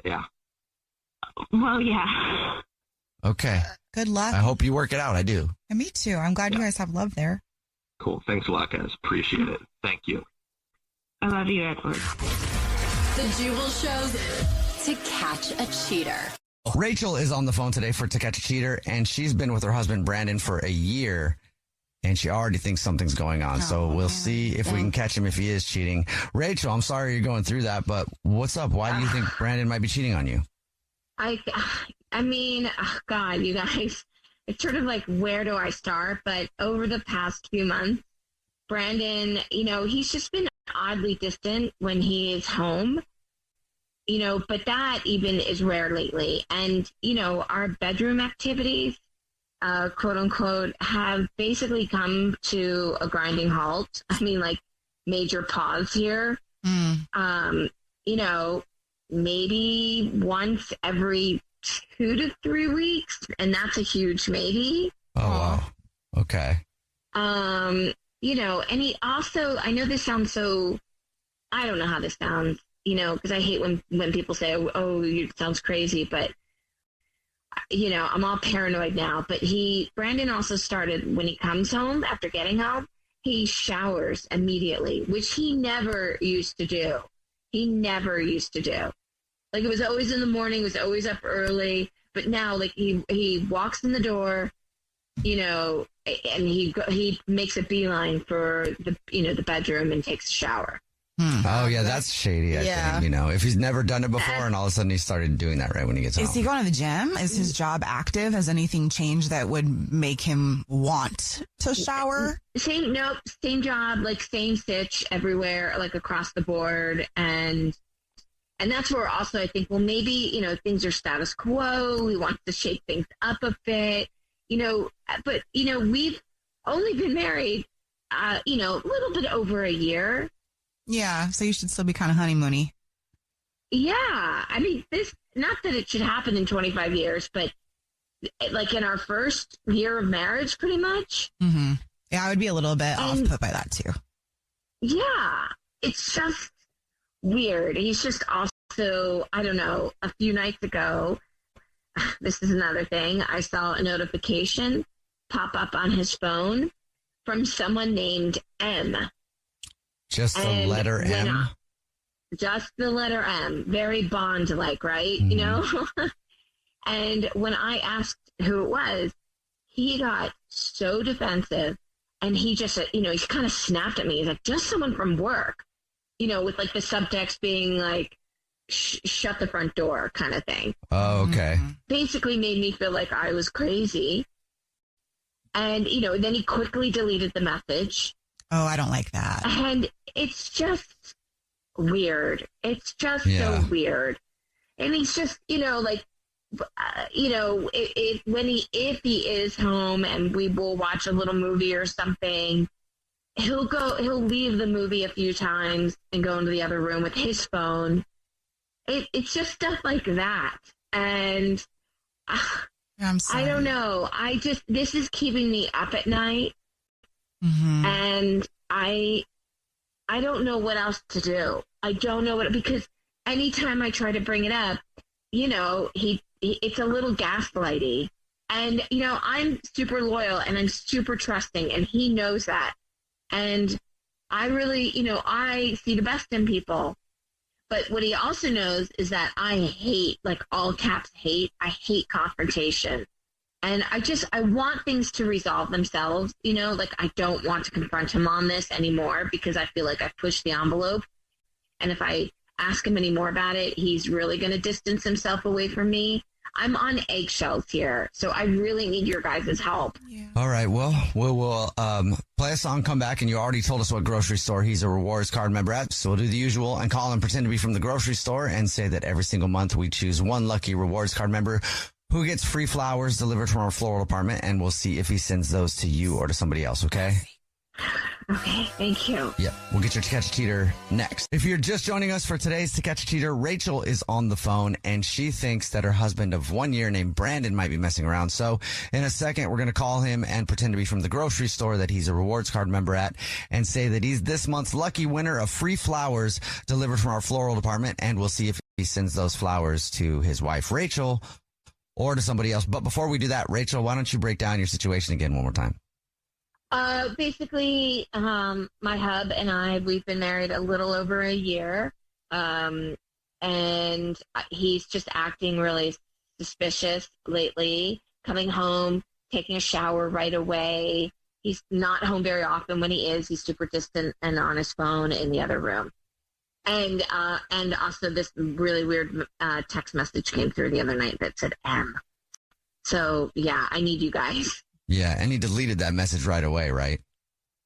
Yeah. Well, yeah. Okay. Good luck. I hope you work it out. I do. And me too. I'm glad you guys have love there. Cool. Thanks a lot, guys. Appreciate it. Thank you. I love you, Edward. The Jubal Show's To Catch a Cheater. Rachel is on the phone today for To Catch a Cheater, and she's been with her husband, Brandon, for a year, and she already thinks something's going on. So we'll see if we can catch him if he is cheating. Rachel, I'm sorry you're going through that, but what's up? Why do you think Brandon might be cheating on you? I mean, oh God, you guys, it's sort of like, where do I start? But over the past few months, Brandon, he's just been oddly distant when he is home, but that even is rare lately. And, our bedroom activities, quote unquote, have basically come to a grinding halt. I mean, like, major pause here. Maybe once every 2 to 3 weeks, and that's a huge maybe. Oh, wow. Okay. And he also, I know this sounds so, I don't know how this sounds, because I hate when people say, oh, it sounds crazy, but, I'm all paranoid now. But Brandon also started, when he comes home, after getting home, he showers immediately, which he never used to do. Like, it was always in the morning, it was always up early, but now, like, he walks in the door, and he makes a beeline for the bedroom and takes a shower. Oh, yeah, that's shady, I think. If he's never done it before and all of a sudden he started doing that right when he gets home. Is he going to the gym? Is his job active? Has anything changed that would make him want to shower? Same job, like same stitch everywhere, like across the board. And that's where also I think, well, maybe, things are status quo. We want to shake things up a bit, but, we've only been married, a little bit over a year. Yeah, so you should still be kind of honeymoony. Yeah, I mean, not that it should happen in 25 years, but like in our first year of marriage, pretty much. Mm-hmm. Yeah, I would be a little bit off put by that too. Yeah, it's just weird. He's just also, I don't know, a few nights ago, this is another thing, I saw a notification pop up on his phone from someone named M. Just the letter M? Just the letter M. Very Bond-like, right? Mm-hmm. And when I asked who it was, he got so defensive. And he just, he kind of snapped at me. He's like, just someone from work, with like the subtext being like, shut the front door kind of thing. Oh, okay. Basically made me feel like I was crazy. And, then he quickly deleted the message. Oh, I don't like that. And it's just weird. It's just so weird. And he's just, if he is home and we will watch a little movie or something, he'll leave the movie a few times and go into the other room with his phone. It's just stuff like that. And I'm sorry. I don't know. This is keeping me up at night. Mm-hmm. And I don't know what else to do. I don't know because anytime I try to bring it up, it's a little gaslighty. And, I'm super loyal and I'm super trusting and he knows that. And I really, I see the best in people. But what he also knows is that I hate, like all caps hate, I hate confrontation. And I want things to resolve themselves, like I don't want to confront him on this anymore because I feel like I've pushed the envelope. And if I ask him any more about it, he's really going to distance himself away from me. I'm on eggshells here, so I really need your guys' help. Yeah. All right, well, we'll play a song, come back, and you already told us what grocery store he's a rewards card member at, so we'll do the usual and call and pretend to be from the grocery store and say that every single month we choose one lucky rewards card member who gets free flowers delivered from our floral department, and we'll see if he sends those to you or to somebody else, okay? Okay, thank you. Yep, we'll get your To Catch a Cheater next. If you're just joining us for today's To Catch a Cheater, Rachel is on the phone, and she thinks that her husband of 1 year named Brandon might be messing around. So in a second, we're going to call him and pretend to be from the grocery store that he's a rewards card member at and say that he's this month's lucky winner of free flowers delivered from our floral department, and we'll see if he sends those flowers to his wife, Rachel, or to somebody else. But before we do that, Rachel, why don't you break down your situation again one more time? Basically, my hub and I, we've been married a little over a year, and he's just acting really suspicious lately, coming home, taking a shower right away. He's not home very often. When he is, he's super distant and on his phone in the other room. And also this really weird text message came through the other night that said M. So, yeah, I need you guys. Yeah, and he deleted that message right away, right?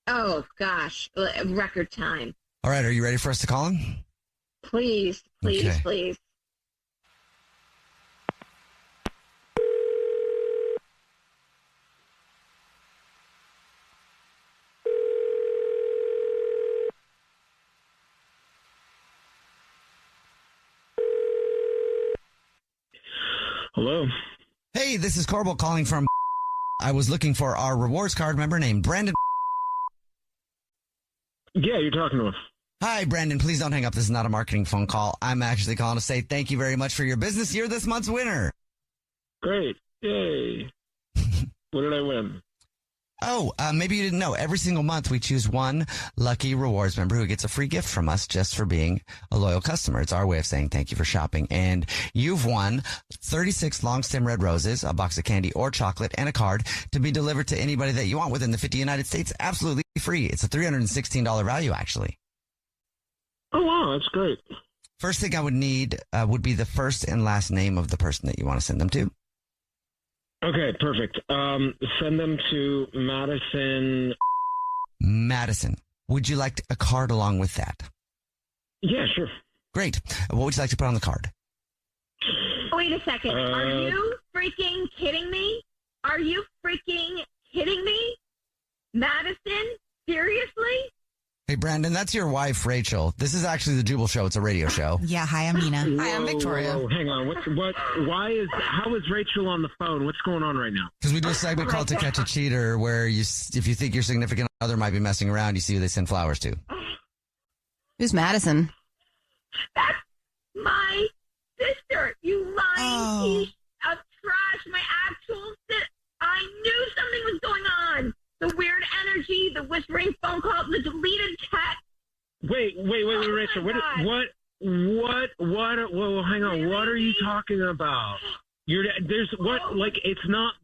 Oh, gosh. Record time. All right, are you ready for us to call him? Please, please, Okay. please. Hello. Hey, this is Corbel calling from... I was looking for our rewards card member named Brandon. Yeah, you're talking to us. Hi, Brandon. Please don't hang up. This is not a marketing phone call. I'm actually calling to say thank you very much for your business. You're this month's winner. Great. Yay. What did I win? Oh, maybe you didn't know. Every single month we choose one lucky rewards member who gets a free gift from us just for being a loyal customer. It's our way of saying thank you for shopping. And you've won 36 long stem red roses, a box of candy or chocolate, and a card to be delivered to anybody that you want within the 50 United States. Absolutely free. It's a $316 value, actually. Oh, wow. That's great. First thing I would need would be the first and last name of the person that you want to send them to. Okay, perfect. Send them to Madison. Madison. Would you like a card along with that? Yeah, sure. Great. What would you like to put on the card? Wait a second. Are you freaking kidding me? Are you freaking kidding me? Madison? Seriously? Hey, Brandon, that's your wife, Rachel. This is actually the Jubal Show. It's a radio show. Yeah, hi, I'm Nina. Hi, I'm Victoria. Whoa, hang on. How is Rachel on the phone? What's going on right now? Because we do a segment called To Catch a Cheater where if you think your significant other might be messing around, you see who they send flowers to. Who's Madison? That's my sister. You lying piece of trash. My actual sister. I knew something was going on. The weird energy, the whispering phone call, the deleted text. Wait, Rachel. Whoa, hang on. What are you talking about? It's not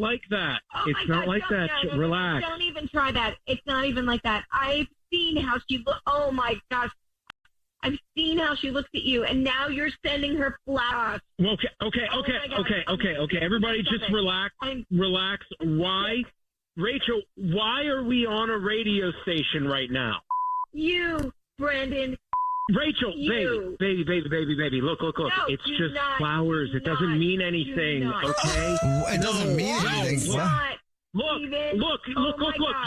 like that. It's not like that. Relax. Don't even try that. It's not even like that. I've seen how she looks. Oh my gosh. I've seen how she looks at you, and now you're sending her flowers. Okay. Everybody just relax. Relax. Why? Rachel, why are we on a radio station right now? You, Brandon. Rachel, baby. Look. No, it's just flowers. It doesn't mean anything, okay? It doesn't mean anything. Look.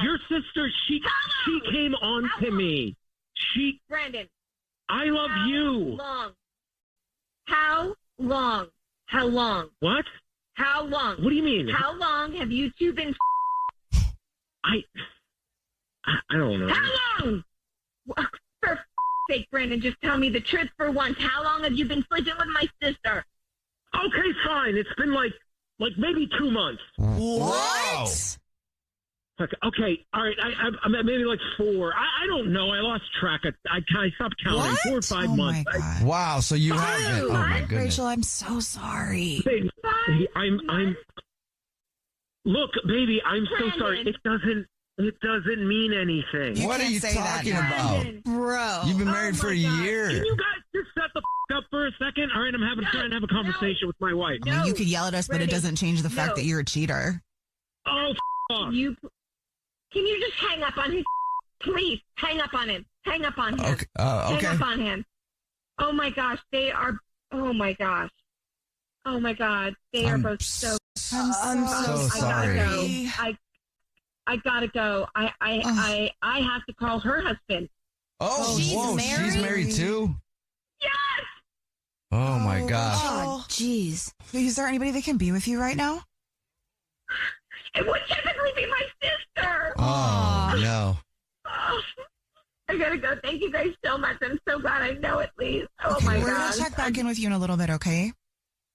Your sister, she came on to me. Brandon. I love you. How long? What? How long? What do you mean? How long have you two been? I don't know. How long? For sake, Brandon, just tell me the truth for once. How long have you been sleeping with my sister? Okay, fine. It's been like maybe 2 months. What? Okay, all right. I'm maybe like 4. I don't know. I lost track. I stopped counting. What? 4 or 5 months. My God. Wow, so you haven't. Oh my goodness. Rachel, I'm so sorry. Baby, I'm. Look, baby, I'm so sorry. It doesn't mean anything. What are you talking about? Bro. You've been married for a year. Can you guys just shut the up for a second? All right, I'm trying to have a conversation with my wife. I mean, you could yell at us, but it doesn't change the fact that you're a cheater. Oh, Can you just hang up on him? Please, hang up on him. Hang up on him. Okay. Hang up on him. Oh my gosh, they are. Oh my gosh. Oh my God, they are both so. I'm so sorry. I I gotta go. I have to call her husband. Oh, she's married too? Yes. Oh my gosh. Oh, jeez. Is there anybody that can be with you right now? It would typically be my sister. Oh, no. Oh, I gotta go. Thank you guys so much. I'm so glad I know at least. Oh okay, my we're gosh. gonna check back in with you in a little bit, okay?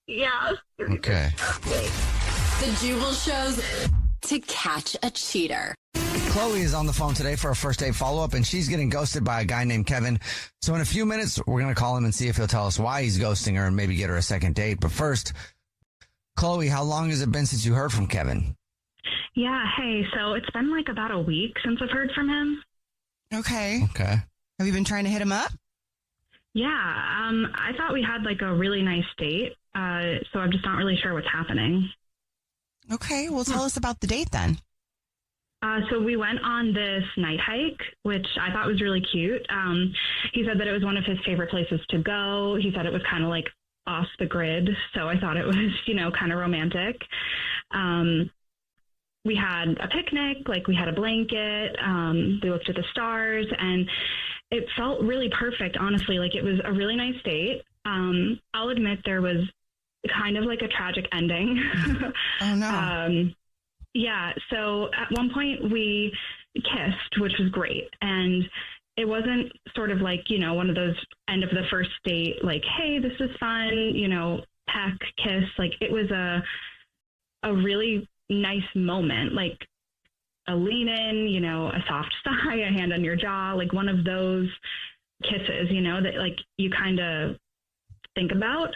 Yeah. Okay. The Jubal shows to catch a cheater. Chloe is on the phone today for a first date follow-up, and she's getting ghosted by a guy named Kevin. So in a few minutes, we're going to call him and see if he'll tell us why he's ghosting her and maybe get her a second date. But first, Chloe, how long has it been since you heard from Kevin? Yeah, hey, so it's been like about a week since I've heard from him. Okay. Okay. Have you been trying to hit him up? Yeah, I thought we had like a really nice date, so I'm just not really sure what's happening. Okay, well, tell us about the date then. So we went on this night hike, which I thought was really cute. He said that it was one of his favorite places to go. He said it was kind of like off the grid, so I thought it was, kind of romantic. We had a picnic, like we had a blanket. We looked at the stars, and it felt really perfect, honestly. Like it was a really nice date. I'll admit there was kind of like a tragic ending. Oh, no. Yeah, so at one point we kissed, which was great. And it wasn't sort of like, one of those end of the first date, like, hey, this is fun, peck, kiss. Like it was a really nice moment, like a lean in, a soft sigh, a hand on your jaw, like one of those kisses, that like you kind of think about.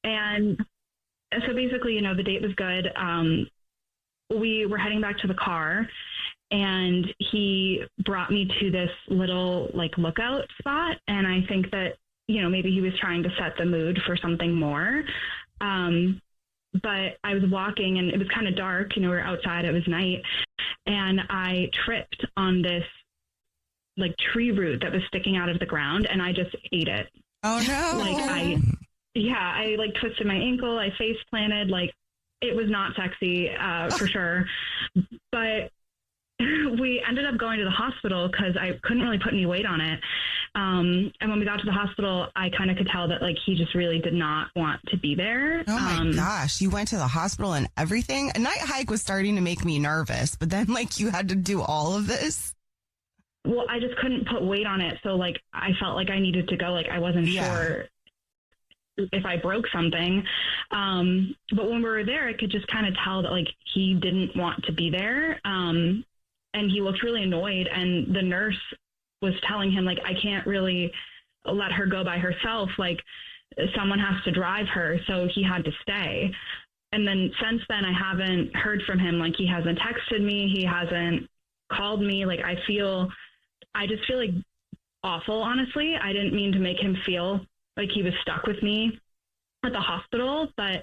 And so basically, the date was good. We were heading back to the car, and he brought me to this little like lookout spot. And I think that, maybe he was trying to set the mood for something more. But I was walking, and it was kind of dark, we were outside, it was night. And I tripped on this like tree root that was sticking out of the ground, and I just ate it. Oh no. I like twisted my ankle. I face planted. Like it was not sexy for sure. But we ended up going to the hospital because I couldn't really put any weight on it. And when we got to the hospital, I kind of could tell that like he just really did not want to be there. Oh my gosh. You went to the hospital and everything? A night hike was starting to make me nervous, but then like you had to do all of this? Well, I just couldn't put weight on it. So like I felt like I needed to go. Like I wasn't sure if I broke something. But when we were there, I could just kind of tell that like he didn't want to be there. And he looked really annoyed, and the nurse was telling him like, I can't really let her go by herself. Like someone has to drive her. So he had to stay. And then since then, I haven't heard from him. Like he hasn't texted me. He hasn't called me. Like I just feel like awful, honestly. I didn't mean to make him feel like he was stuck with me at the hospital, but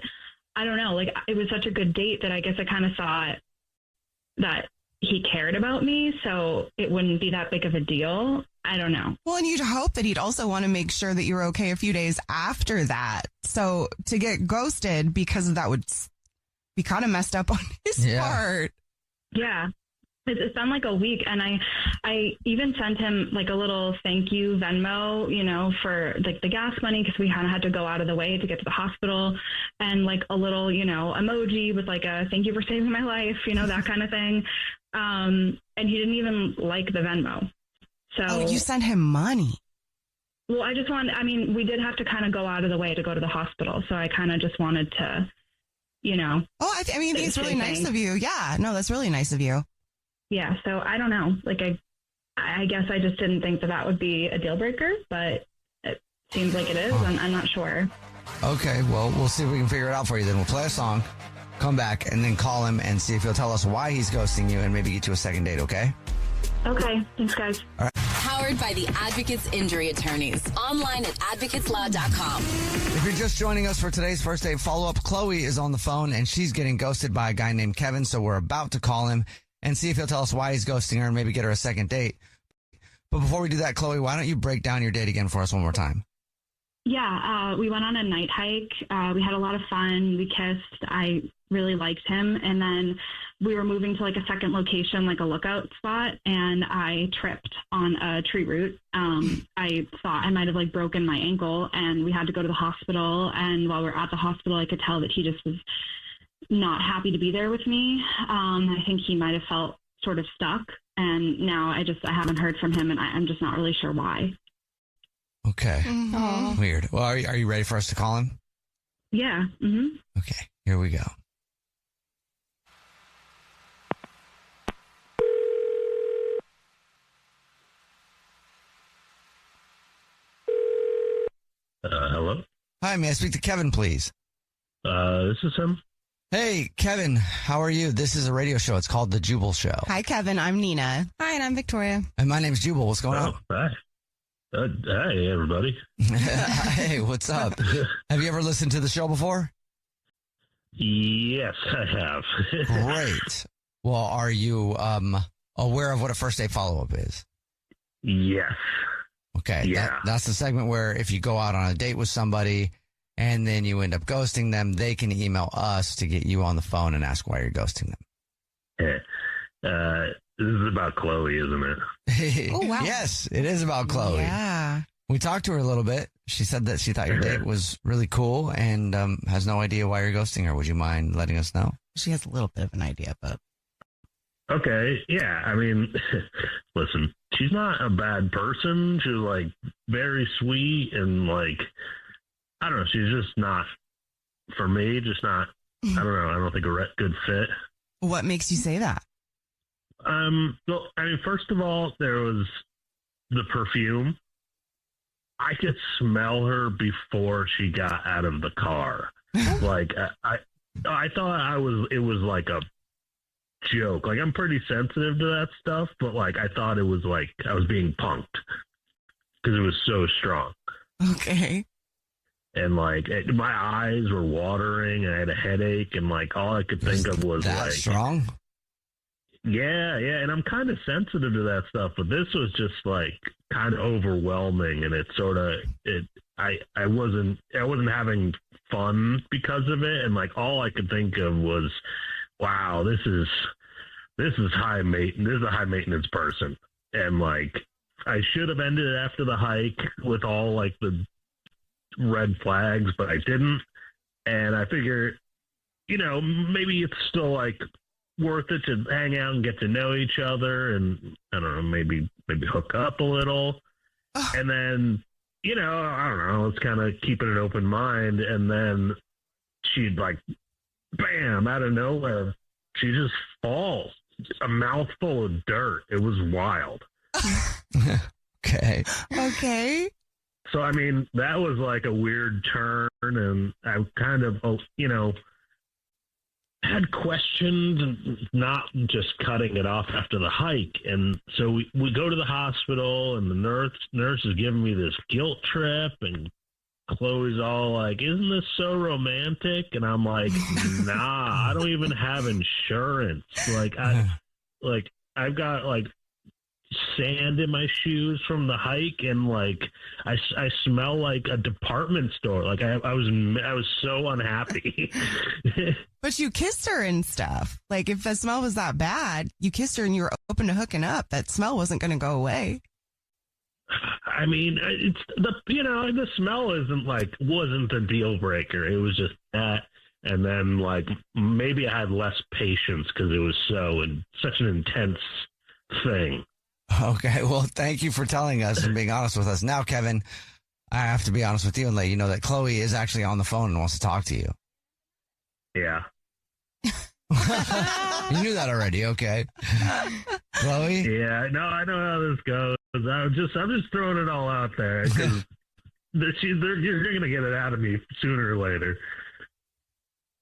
I don't know. Like it was such a good date that I guess I kind of thought that he cared about me, so it wouldn't be that big of a deal. I don't know. Well, and you'd hope that he'd also want to make sure that you were okay a few days after that. So to get ghosted because of that would be kind of messed up on his part. Yeah. It's been like a week, and I even sent him like a little thank you Venmo, for like the gas money, because we kind of had to go out of the way to get to the hospital, and like a little, emoji with like a thank you for saving my life, that kind of thing. And he didn't even like the Venmo. So you sent him money. Well, we did have to kind of go out of the way to go to the hospital. So I kind of just wanted to, Oh, it's really nice of you. Yeah, no, that's really nice of you. Yeah, so I don't know. Like, I guess I just didn't think that would be a deal breaker, but it seems like it is. I'm not sure. Okay, well, we'll see if we can figure it out for you then. We'll play a song, come back, and then call him and see if he'll tell us why he's ghosting you and maybe get you a second date, okay? Okay, thanks, guys. All right. Powered by the Advocates Injury Attorneys. Online at advocateslaw.com. If you're just joining us for today's first date follow-up, Chloe is on the phone, and she's getting ghosted by a guy named Kevin, so we're about to call him and see if he'll tell us why he's ghosting her and maybe get her a second date. But before we do that, Chloe, why don't you break down your date again for us one more time? Yeah, we went on a night hike. We had a lot of fun. We kissed. I really liked him. And then we were moving to like a second location, like a lookout spot, and I tripped on a tree root. I thought I might have like broken my ankle, and we had to go to the hospital. And while we were at the hospital, I could tell that he just was not happy to be there with me. I think he might have felt sort of stuck. And now I haven't heard from him, and I'm just not really sure why. Okay. Mm-hmm. Weird. Well, are you ready for us to call him? Yeah. Mm-hmm. Okay, here we go. Hello? Hi, may I speak to Kevin, please? This is him. Hey, Kevin, how are you? This is a radio show. It's called The Jubal Show. Hi, Kevin. I'm Nina. Hi, and I'm Victoria. And my name's Jubal. What's going on? Hi. Hey, everybody. Hey, what's up? Have you ever listened to the show before? Yes, I have. Great. Well, are you aware of what a first date follow-up is? Yes. Okay. Yeah. That's the segment where if you go out on a date with somebody and then you end up ghosting them, they can email us to get you on the phone and ask why you're ghosting them. This is about Chloe, isn't it? Oh, wow. Yes, it is about Chloe. Yeah. We talked to her a little bit. She said that she thought your date was really cool and has no idea why you're ghosting her. Would you mind letting us know? She has a little bit of an idea, but. Okay, yeah, I mean, listen, she's not a bad person. She's, like, very sweet and, like, I don't know, she's just not, for me, just not, I don't know, I don't think a good fit. What makes you say that? Well, I mean, first of all, there was the perfume. I could smell her before she got out of the car. Like, I thought it was like a joke. Like, I'm pretty sensitive to that stuff, but like, I thought it was like I was being punked because it was so strong. Okay. And like, my eyes were watering. I had a headache, and like, all I could think of was that like strong. Yeah, and I'm kind of sensitive to that stuff, but this was just like kind of overwhelming, and I wasn't having fun because of it, and like all I could think of was, wow, this is high maintenance. This is a high maintenance person, and like I should have ended it after the hike with all like the red flags, but I didn't, and I figure, maybe it's still like worth it to hang out and get to know each other, and I don't know, maybe hook up a little, and then I don't know, let's kind of keep it an open mind. And then she'd like, bam, out of nowhere, she just falls, a mouthful of dirt. It was wild. Okay. So I mean, that was like a weird turn, and I kind of had questions and not just cutting it off after the hike. And so we go to the hospital, and the nurse is giving me this guilt trip, and Chloe's all like, isn't this so romantic? And I'm like, nah, I don't even have insurance. Like I've got like sand in my shoes from the hike, and like I smell like a department store. Like I was so unhappy. But you kissed her and stuff. Like if the smell was that bad, you kissed her and you were open to hooking up. That smell wasn't going to go away. I mean, it's the smell wasn't the deal breaker. It was just that. And then like maybe I had less patience because it was such an intense thing. Okay, well, thank you for telling us and being honest with us. Now, Kevin, I have to be honest with you and let you know that Chloe is actually on the phone and wants to talk to you. Yeah. You knew that already, okay. Chloe? Yeah, no, I know how this goes. I'm just throwing it all out there because you're going to get it out of me sooner or later.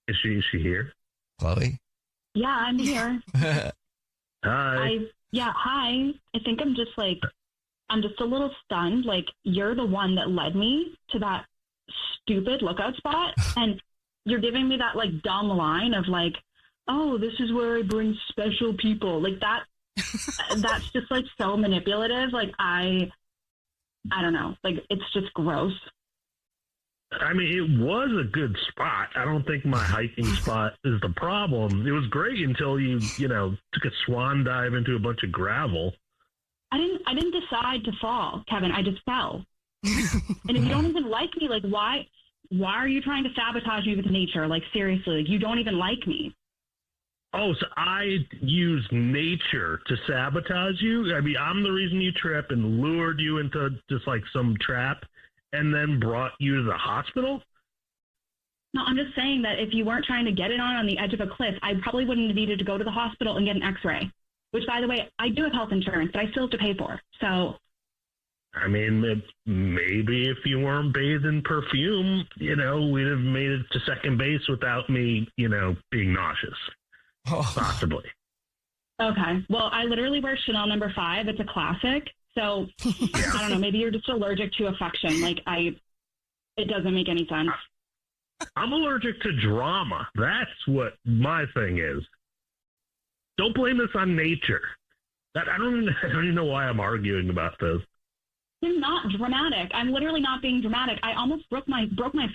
Is she here? Chloe? Yeah, I'm here. Hi. Hi. I think I'm just a little stunned. Like, you're the one that led me to that stupid lookout spot, and you're giving me that like dumb line of like, oh, this is where I bring special people. Like that. That's just like so manipulative. Like I don't know. Like it's just gross. I mean, it was a good spot. I don't think my hiking spot is the problem. It was great until you took a swan dive into a bunch of gravel. I didn't decide to fall, Kevin. I just fell. And if you don't even like me, like why are you trying to sabotage me with nature? Like seriously, like, you don't even like me. Oh, so I used nature to sabotage you? I mean, I'm the reason you trip and lured you into just like some trap and then brought you to the hospital? No, I'm just saying that if you weren't trying to get it on the edge of a cliff, I probably wouldn't have needed to go to the hospital and get an x-ray, which, by the way, I do have health insurance, but I still have to pay for. So, I mean, maybe if you weren't bathed in perfume, we'd have made it to second base without me, being nauseous. Possibly. Okay. Well, I literally wear Chanel No. 5. It's a classic. So, I don't know. Maybe you're just allergic to affection. Like, it doesn't make any sense. I'm allergic to drama. That's what my thing is. Don't blame this on nature. I don't even know why I'm arguing about this. You're not dramatic. I'm literally not being dramatic. I almost broke my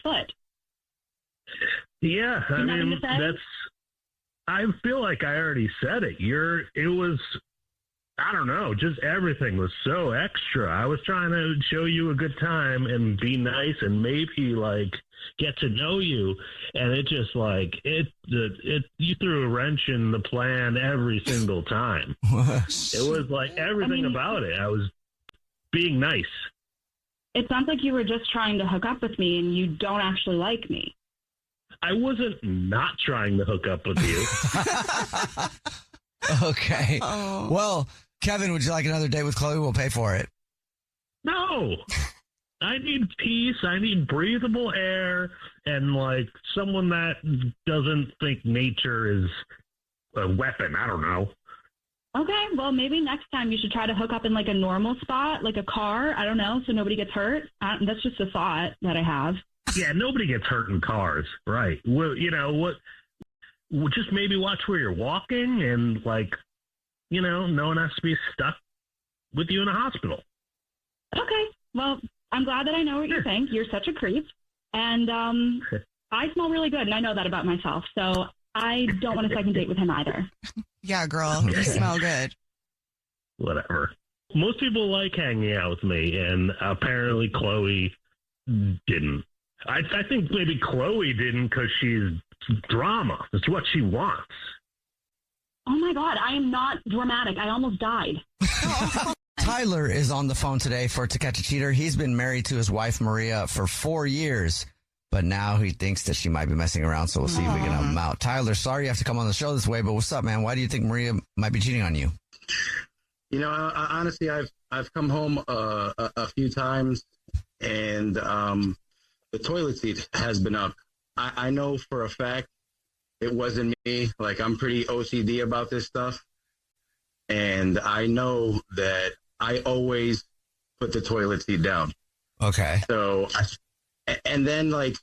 foot. Yeah, I mean, I feel like I already said it. It was, I don't know, just everything was so extra. I was trying to show you a good time and be nice and maybe like get to know you. And it just like, you threw a wrench in the plan every single time. It was like everything about it. I was being nice. It sounds like you were just trying to hook up with me and you don't actually like me. I wasn't not trying to hook up with you. Okay. Oh. Well, Kevin, would you like another date with Chloe? We'll pay for it. No. I need peace. I need breathable air and like someone that doesn't think nature is a weapon. I don't know. Okay. Well, maybe next time you should try to hook up in like a normal spot, like a car. I don't know. So nobody gets hurt. That's just a thought that I have. Yeah, nobody gets hurt in cars, right? Well, just maybe watch where you're walking and, like, no one has to be stuck with you in a hospital. Okay. Well, I'm glad that I know what you think. You're such a creep. And I smell really good, and I know that about myself. So I don't want a second date with him either. Yeah, girl, you smell good. Whatever. Most people like hanging out with me, and apparently Chloe didn't. I think maybe Chloe didn't because she's drama. It's what she wants. Oh, my God. I am not dramatic. I almost died. Tyler is on the phone today for To Catch a Cheater. He's been married to his wife, Maria, for 4 years, but now he thinks that she might be messing around, so we'll see if we can help him out. Tyler, sorry you have to come on the show this way, but what's up, man? Why do you think Maria might be cheating on you? Honestly, I've come home a few times, and the toilet seat has been up. I know for a fact it wasn't me. Like, I'm pretty OCD about this stuff. And I know that I always put the toilet seat down. Okay. So, and then, like,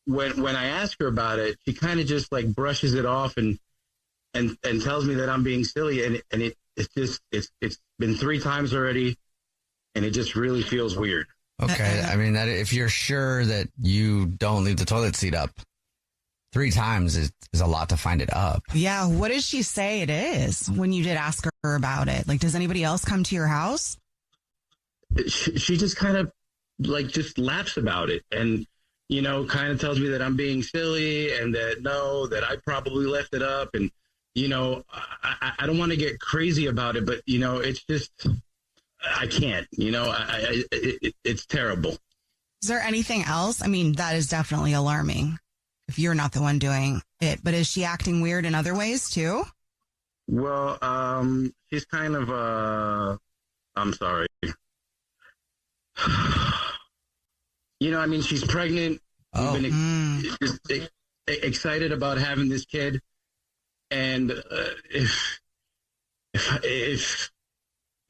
when I ask her about it, she kind of just, like, brushes it off and tells me that I'm being silly. And it's been 3 times already, and it just really feels weird. Okay, I mean, that if you're sure that you don't leave the toilet seat up 3 times is a lot to find it up. Yeah, what does she say it is when you did ask her about it? Like, does anybody else come to your house? She just kind of, like, just laughs about it and, kind of tells me that I'm being silly and that I probably left it up. And, I don't want to get crazy about it, but, it's just... I can't, it's terrible. Is there anything else? I mean, that is definitely alarming if you're not the one doing it, but is she acting weird in other ways too? Well, she's kind of, I'm sorry. She's pregnant. We've been excited about having this kid. And if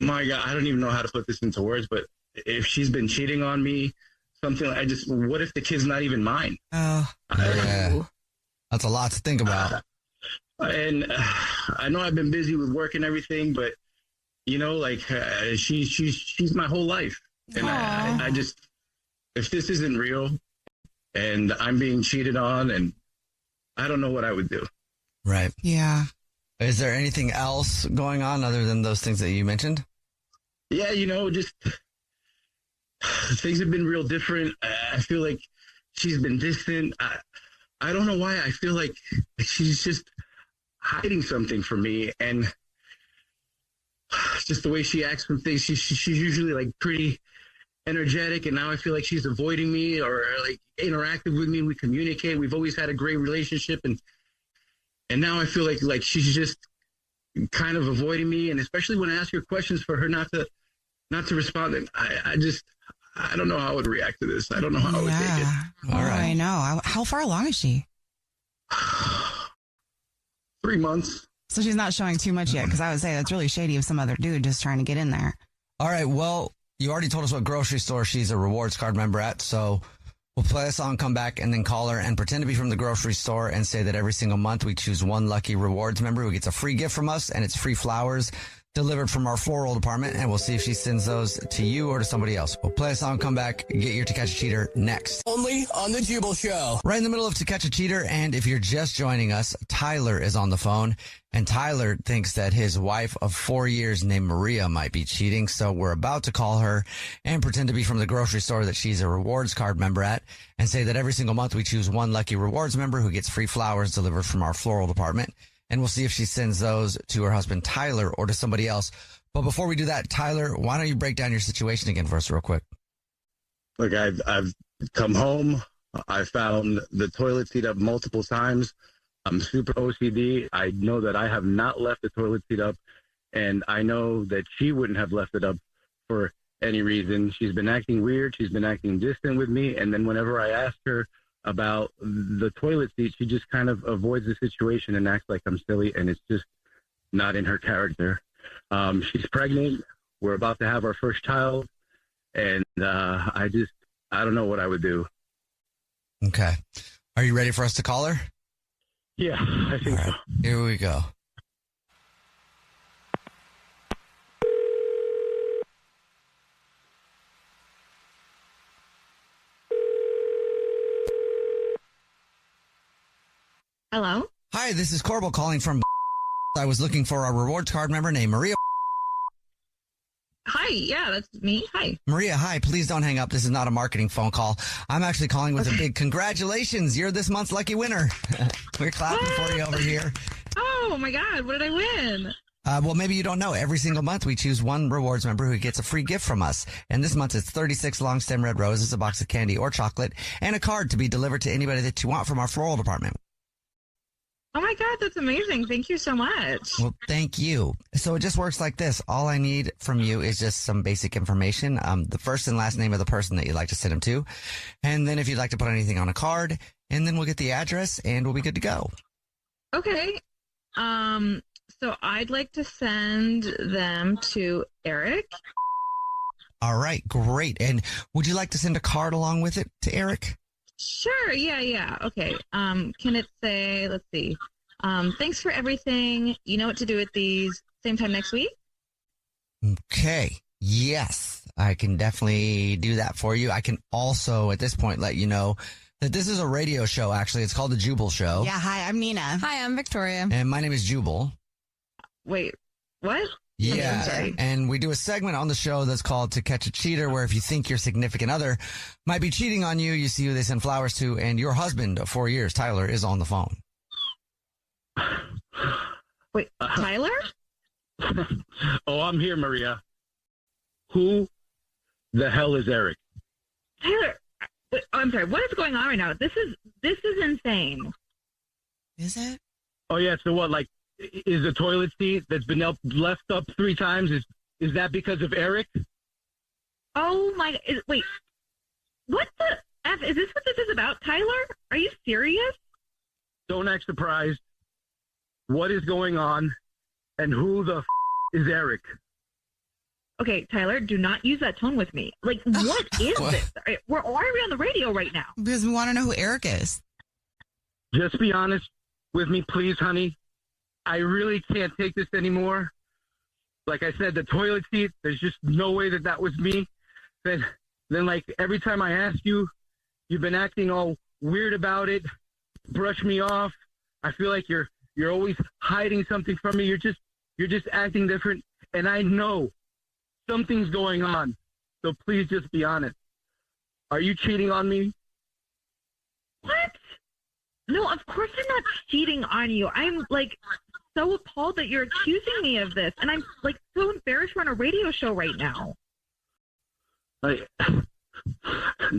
my God, I don't even know how to put this into words, but if she's been cheating on me, what if the kid's not even mine? Oh, yeah. That's a lot to think about. And I know I've been busy with work and everything, but, she's my whole life. And I just, if this isn't real, and I'm being cheated on, and I don't know what I would do. Right. Yeah. Is there anything else going on other than those things that you mentioned? Yeah, just things have been real different. I feel like she's been distant. I don't know why. I feel like she's just hiding something from me, and just the way she acts from things. She's usually like pretty energetic, and now I feel like she's avoiding me or like interactive with me. We communicate. We've always had a great relationship, and now I feel like she's just kind of avoiding me, and especially when I ask her questions, for her not to respond. And I don't know how I would react to this. I don't know how I would take it. All right. I know. How far along is she? 3 months. So she's not showing too much yet, because I would say that's really shady of some other dude just trying to get in there. All right. Well, you already told us what grocery store she's a rewards card member at, so we'll play a song, come back, and then call her and pretend to be from the grocery store and say that every single month we choose one lucky rewards member who gets a free gift from us, and it's free flowers delivered from our floral department, and we'll see if she sends those to you or to somebody else. We'll play a song, come back, get your To Catch a Cheater next. Only on the Jubal Show. Right in the middle of To Catch a Cheater, and if you're just joining us, Tyler is on the phone, and Tyler thinks that his wife of 4 years named Maria might be cheating, so we're about to call her and pretend to be from the grocery store that she's a rewards card member at, and say that every single month we choose one lucky rewards member who gets free flowers delivered from our floral department. And we'll see if she sends those to her husband, Tyler, or to somebody else. But before we do that, Tyler, why don't you break down your situation again for us real quick? Look, I've come home. I found the toilet seat up multiple times. I'm super OCD. I know that I have not left the toilet seat up, and I know that she wouldn't have left it up for any reason. She's been acting weird. She's been acting distant with me. And then whenever I ask her about the toilet seat, she just kind of avoids the situation and acts like I'm silly, and it's just not in her character. She's pregnant. We're about to have our first child, and I don't know what I would do. Okay. Are you ready for us to call her? Yeah, I think so. Here we go. Hello? Hi, this is Corbel calling from I was looking for a rewards card member named Maria. Hi, yeah, that's me. Hi. Maria, hi. Please don't hang up. This is not a marketing phone call. I'm actually calling with a big congratulations. You're this month's lucky winner. We're clapping for you over here. Oh, my God. What did I win? Well, maybe you don't know. Every single month we choose one rewards member who gets a free gift from us. And this month it's 36 long stem red roses, a box of candy or chocolate, and a card to be delivered to anybody that you want from our floral department. Oh my God, that's amazing. Thank you so much. Well, thank you. So it just works like this. All I need from you is just some basic information, the first and last name of the person that you'd like to send them to. And then if you'd like to put anything on a card, and then we'll get the address and we'll be good to go. Okay. So I'd like to send them to Eric. All right, great. And would you like to send a card along with it to Eric? Sure. Yeah. Okay. Can it say, let's see, thanks for everything. You know what to do with these. Same time next week? Okay. Yes, I can definitely do that for you. I can also, at this point, let you know that this is a radio show, actually. It's called The Jubal Show. Yeah, hi, I'm Nina. Hi, I'm Victoria. And my name is Jubal. Wait, what? Yeah, I'm sorry. And we do a segment on the show that's called To Catch a Cheater, where if you think your significant other might be cheating on you, you see who they send flowers to, and your husband of 4 years, Tyler, is on the phone. Wait, Tyler? Oh, I'm here, Maria. Who the hell is Eric? Tyler, wait, I'm sorry. What is going on right now? This is insane. Is it? Oh, yeah, so what, like, is the toilet seat that's been left up 3 times, is that because of Eric? Oh, my, wait. What the F? Is this what this is about, Tyler? Are you serious? Don't act surprised. What is going on? And who the is Eric? Okay, Tyler, do not use that tone with me. Like, what is this? Why are we on the radio right now? Because we want to know who Eric is. Just be honest with me, please, honey. I really can't take this anymore. Like I said, the toilet seat, there's just no way that was me. Then like, every time I ask you, You've been acting all weird about it, brush me off. I feel like you're always hiding something from me. You're just acting different, and I know something's going on. So please just be honest. Are you cheating on me? What? No, of course I'm not cheating on you. I'm like so appalled that you're accusing me of this, and I'm like so embarrassed we're on a radio show right now.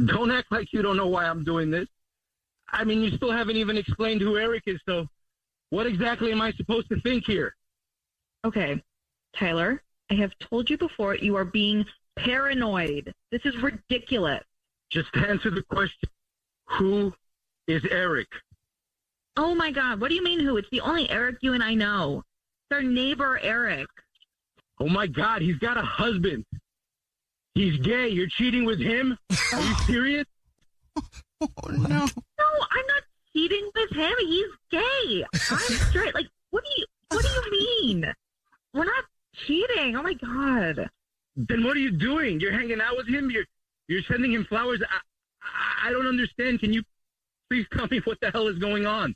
Don't act like you don't know why I'm doing this. I mean, you still haven't even explained who Eric is, so what exactly am I supposed to think here? Okay, Tyler, I have told you before you are being paranoid. This is ridiculous. Just answer the question. Who is Eric? Oh my God, what do you mean who? It's the only Eric you and I know. It's our neighbor, Eric. Oh my God, he's got a husband. He's gay. You're cheating with him? Are you serious? Oh, no. No, I'm not cheating with him. He's gay. I'm straight. Like, what do you mean? We're not cheating. Oh my God. Then what are you doing? You're hanging out with him? You're sending him flowers? I don't understand. Can you please tell me what the hell is going on?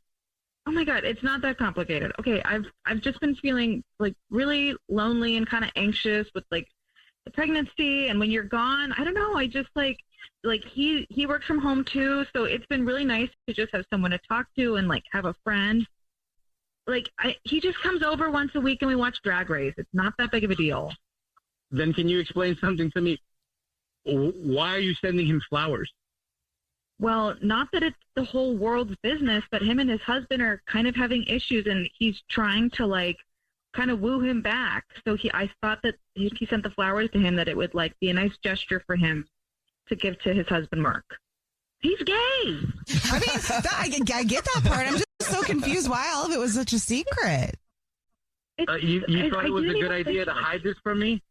Oh my God, it's not that complicated. Okay, I've just been feeling like really lonely and kind of anxious with like the pregnancy, and when you're gone, I don't know. I just like he works from home too, so it's been really nice to just have someone to talk to and like have a friend. Like he just comes over once a week and we watch Drag Race. It's not that big of a deal. Then can you explain something to me? Why are you sending him flowers? Well, not that it's the whole world's business, but him and his husband are kind of having issues, and he's trying to like kind of woo him back. So I thought that if he sent the flowers to him, that it would like be a nice gesture for him to give to his husband, Mark. He's gay. I mean, I get that part. I'm just so confused why all of it was such a secret. You thought it was a good idea to hide this from me?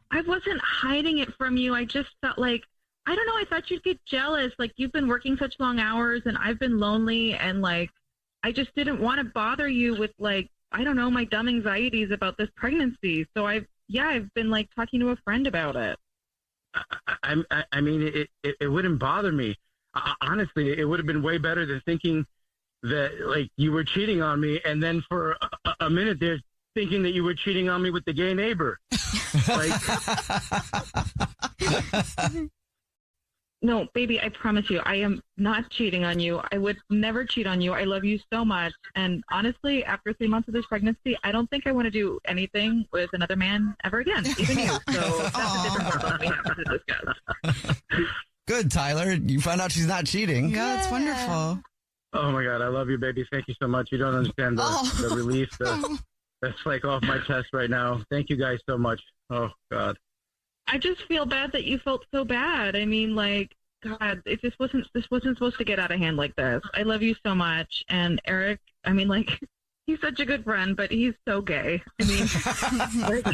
I wasn't hiding it from you. I just felt like, I don't know, I thought you'd get jealous. Like, you've been working such long hours and I've been lonely, and like, I just didn't want to bother you with like, I don't know, my dumb anxieties about this pregnancy. So I've been like talking to a friend about it. I mean, it wouldn't bother me. Honestly, it would have been way better than thinking that like you were cheating on me, and then for a minute there thinking that you were cheating on me with the gay neighbor. Like, no, baby, I promise you, I am not cheating on you. I would never cheat on you. I love you so much. And honestly, after 3 months of this pregnancy, I don't think I want to do anything with another man ever again, even you. So that's a different problem we have to discuss. Good, Tyler. You found out she's not cheating. Yeah, that's wonderful. Oh my God, I love you, baby. Thank you so much. You don't understand the relief that's like off my chest right now. Thank you guys so much. Oh God. I just feel bad that you felt so bad. I mean, like, God, this wasn't supposed to get out of hand like this. I love you so much. And Eric, I mean, like, he's such a good friend, but he's so gay. I mean, like,